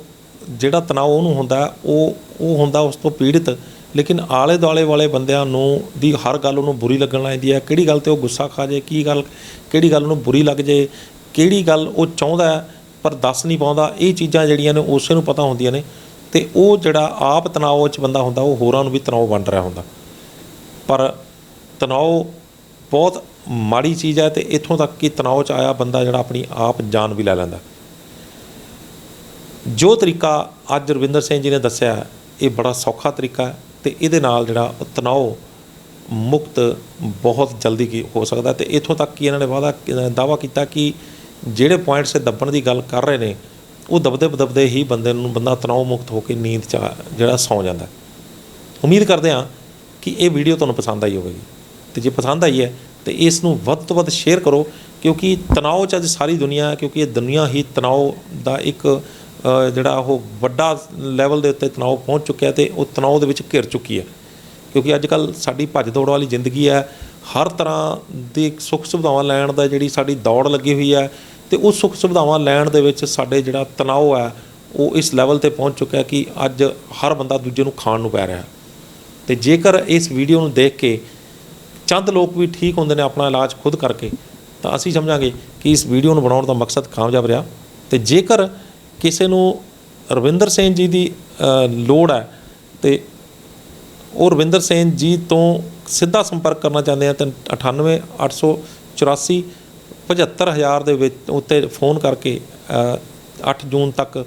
ਜਿਹੜਾ ਤਣਾਅ ਉਹਨੂੰ ਹੁੰਦਾ, ਉਹ ਹੁੰਦਾ ਉਸ ਤੋਂ ਪੀੜਿਤ। ਲੇਕਿਨ ਆਲੇ ਦੁਆਲੇ ਵਾਲੇ ਬੰਦਿਆਂ ਨੂੰ ਦੀ ਹਰ ਗੱਲ ਉਹਨੂੰ ਬੁਰੀ ਲੱਗਣ ਲੱਗ ਜਾਂਦੀ ਹੈ। ਕਿਹੜੀ ਗੱਲ 'ਤੇ ਉਹ ਗੁੱਸਾ ਖਾ ਜੇ, ਕਿਹੜੀ ਗੱਲ ਉਹਨੂੰ ਬੁਰੀ ਲੱਗ ਜੇ, ਕਿਹੜੀ ਗੱਲ ਉਹ ਚਾਹੁੰਦਾ ਪਰ ਦੱਸ ਨਹੀਂ ਪਾਉਂਦਾ, ਇਹ ਚੀਜ਼ਾਂ ਜਿਹੜੀਆਂ ਨੇ ਉਸੇ ਨੂੰ ਪਤਾ ਹੁੰਦੀਆਂ ਨੇ। ਅਤੇ ਉਹ ਜਿਹੜਾ ਆਪ ਤਣਾਅ 'ਚ ਬੰਦਾ ਹੁੰਦਾ, ਉਹ ਹੋਰਾਂ ਨੂੰ ਵੀ ਤਣਾਅ ਵੰਡ ਰਿਹਾ ਹੁੰਦਾ। ਪਰ ਤਣਾਅ ਬਹੁਤ ਮਾੜੀ ਚੀਜ਼ ਹੈ, ਅਤੇ ਇੱਥੋਂ ਤੱਕ ਕਿ ਤਣਾਅ 'ਚ ਆਇਆ ਬੰਦਾ ਜਿਹੜਾ ਆਪਣੀ ਆਪ ਜਾਨ ਵੀ ਲੈ ਲੈਂਦਾ। ਜੋ ਤਰੀਕਾ ਅੱਜ ਰਵਿੰਦਰ ਸਿੰਘ ਜੀ ਨੇ ਦੱਸਿਆ, ਇਹ ਬੜਾ ਸੌਖਾ ਤਰੀਕਾ ਹੈ, ਅਤੇ ਇਹਦੇ ਨਾਲ ਜਿਹੜਾ ਤਣਾਅ ਮੁਕਤ ਬਹੁਤ ਜਲਦੀ ਹੋ ਸਕਦਾ। ਅਤੇ ਇੱਥੋਂ ਤੱਕ ਕਿ ਇਹਨਾਂ ਨੇ ਦਾਅਵਾ ਕੀਤਾ ਕਿ ਜਿਹੜੇ ਪੁਆਇੰਟਸ ਦੱਬਣ ਦੀ ਗੱਲ ਕਰ ਰਹੇ ਨੇ, ਉਹ ਦਬਦੇ ਹੀ ਬੰਦਾ ਤਣਾਅ ਮੁਕਤ ਹੋ ਕੇ ਨੀਂਦ 'ਚ ਜਿਹੜਾ ਸੌਂ ਜਾਂਦਾ। ਉਮੀਦ ਕਰਦੇ ਹਾਂ ਕਿ ਇਹ ਵੀਡੀਓ ਤੁਹਾਨੂੰ ਪਸੰਦ ਆਈ ਹੋਵੇਗੀ, ਅਤੇ ਜੇ ਪਸੰਦ ਆਈ ਹੈ ਤਾਂ ਇਸ ਨੂੰ ਵੱਧ ਤੋਂ ਵੱਧ ਸ਼ੇਅਰ ਕਰੋ, ਕਿਉਂਕਿ ਤਣਾਅ 'ਚ ਅੱਜ ਸਾਰੀ ਦੁਨੀਆ, ਕਿਉਂਕਿ ਇਹ ਦੁਨੀਆ ਹੀ ਤਣਾਅ ਦਾ ਇੱਕ ਜਿਹੜਾ ਉਹ ਵੱਡਾ ਲੈਵਲ ਦੇ ਉੱਤੇ ਤਣਾਅ ਪਹੁੰਚ ਚੁੱਕਿਆ, ਅਤੇ ਉਹ ਤਣਾਅ ਦੇ ਵਿੱਚ ਘਿਰ ਚੁੱਕੀ ਹੈ। ਕਿਉਂਕਿ ਅੱਜ ਕੱਲ੍ਹ ਸਾਡੀ ਭੱਜ ਦੌੜ ਵਾਲੀ ਜ਼ਿੰਦਗੀ ਹੈ, ਹਰ ਤਰ੍ਹਾਂ ਦੀ ਸੁੱਖ ਸੁਵਿਧਾਵਾਂ ਲੈਣ ਦਾ ਜਿਹੜੀ ਸਾਡੀ ਦੌੜ ਲੱਗੀ ਹੋਈ ਹੈ, ਅਤੇ ਉਹ ਸੁੱਖ ਸੁਵਿਧਾਵਾਂ ਲੈਣ ਦੇ ਵਿੱਚ ਸਾਡੇ ਜਿਹੜਾ ਤਣਾਅ ਹੈ ਉਹ ਇਸ ਲੈਵਲ 'ਤੇ ਪਹੁੰਚ ਚੁੱਕਿਆ ਕਿ ਅੱਜ ਹਰ ਬੰਦਾ ਦੂਜੇ ਨੂੰ ਖਾਣ ਨੂੰ ਪੈ ਰਿਹਾ। ਅਤੇ ਜੇਕਰ ਇਸ ਵੀਡੀਓ ਨੂੰ ਦੇਖ ਕੇ ਚੰਦ ਲੋਕ ਵੀ ਠੀਕ ਹੁੰਦੇ ਨੇ ਆਪਣਾ ਇਲਾਜ ਖੁਦ ਕਰਕੇ, ਤਾਂ ਅਸੀਂ ਸਮਝਾਂਗੇ ਕਿ ਇਸ ਵੀਡੀਓ ਨੂੰ ਬਣਾਉਣ ਦਾ ਮਕਸਦ ਕਾਮਯਾਬ ਰਿਹਾ। ਅਤੇ ਜੇਕਰ ਕਿਸੇ ਨੂੰ ਰਵਿੰਦਰ ਸਿੰਘ ਜੀ ਦੀ ਲੋੜ ਹੈ, ਅਤੇ ਉਹ ਰਵਿੰਦਰ ਸਿੰਘ ਜੀ ਤੋਂ ਸਿੱਧਾ ਸੰਪਰਕ ਕਰਨਾ ਚਾਹੁੰਦੇ ਆ, ਤਾਂ 98 884 75000 ਦੇ ਵਿੱਚ ਉੱਤੇ ਫੋਨ ਕਰਕੇ 8 ਜੂਨ ਤੱਕ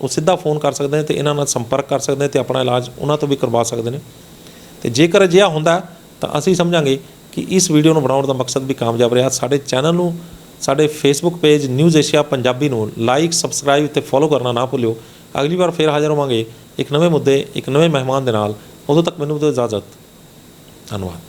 ਉਹ ਸਿੱਧਾ ਫੋਨ ਕਰ ਸਕਦੇ ਨੇ, ਅਤੇ ਇਹਨਾਂ ਨਾਲ ਸੰਪਰਕ ਕਰ ਸਕਦੇ ਨੇ, ਅਤੇ ਆਪਣਾ ਇਲਾਜ ਉਹਨਾਂ ਤੋਂ ਵੀ ਕਰਵਾ ਸਕਦੇ ਨੇ। ਅਤੇ ਜੇਕਰ ਅਜਿਹਾ ਹੁੰਦਾ ਤਾਂ ਅਸੀਂ ਸਮਝਾਂਗੇ ਕਿ ਇਸ ਵੀਡੀਓ ਨੂੰ ਬਣਾਉਣ ਦਾ ਮਕਸਦ ਵੀ ਕਾਮਯਾਬ ਰਿਹਾ। ਸਾਡੇ ਚੈਨਲ ਨੂੰ, ਸਾਡੇ Facebook page news Asia Punjabi ਨੂੰ ਲਾਈਕ, ਸਬਸਕ੍ਰਾਈਬ ਅਤੇ ਫੋਲੋ ਕਰਨਾ ਨਾ ਭੁੱਲਿਓ। ਅਗਲੀ ਵਾਰ ਫਿਰ ਹਾਜ਼ਰ ਹੋਵਾਂਗੇ ਇੱਕ ਨਵੇਂ ਮੁੱਦੇ, ਇੱਕ ਨਵੇਂ ਮਹਿਮਾਨ ਦੇ ਨਾਲ। ਉਦੋਂ ਤੱਕ ਮੈਨੂੰ ਦਿਓ ਇਜਾਜ਼ਤ। ਧੰਨਵਾਦ।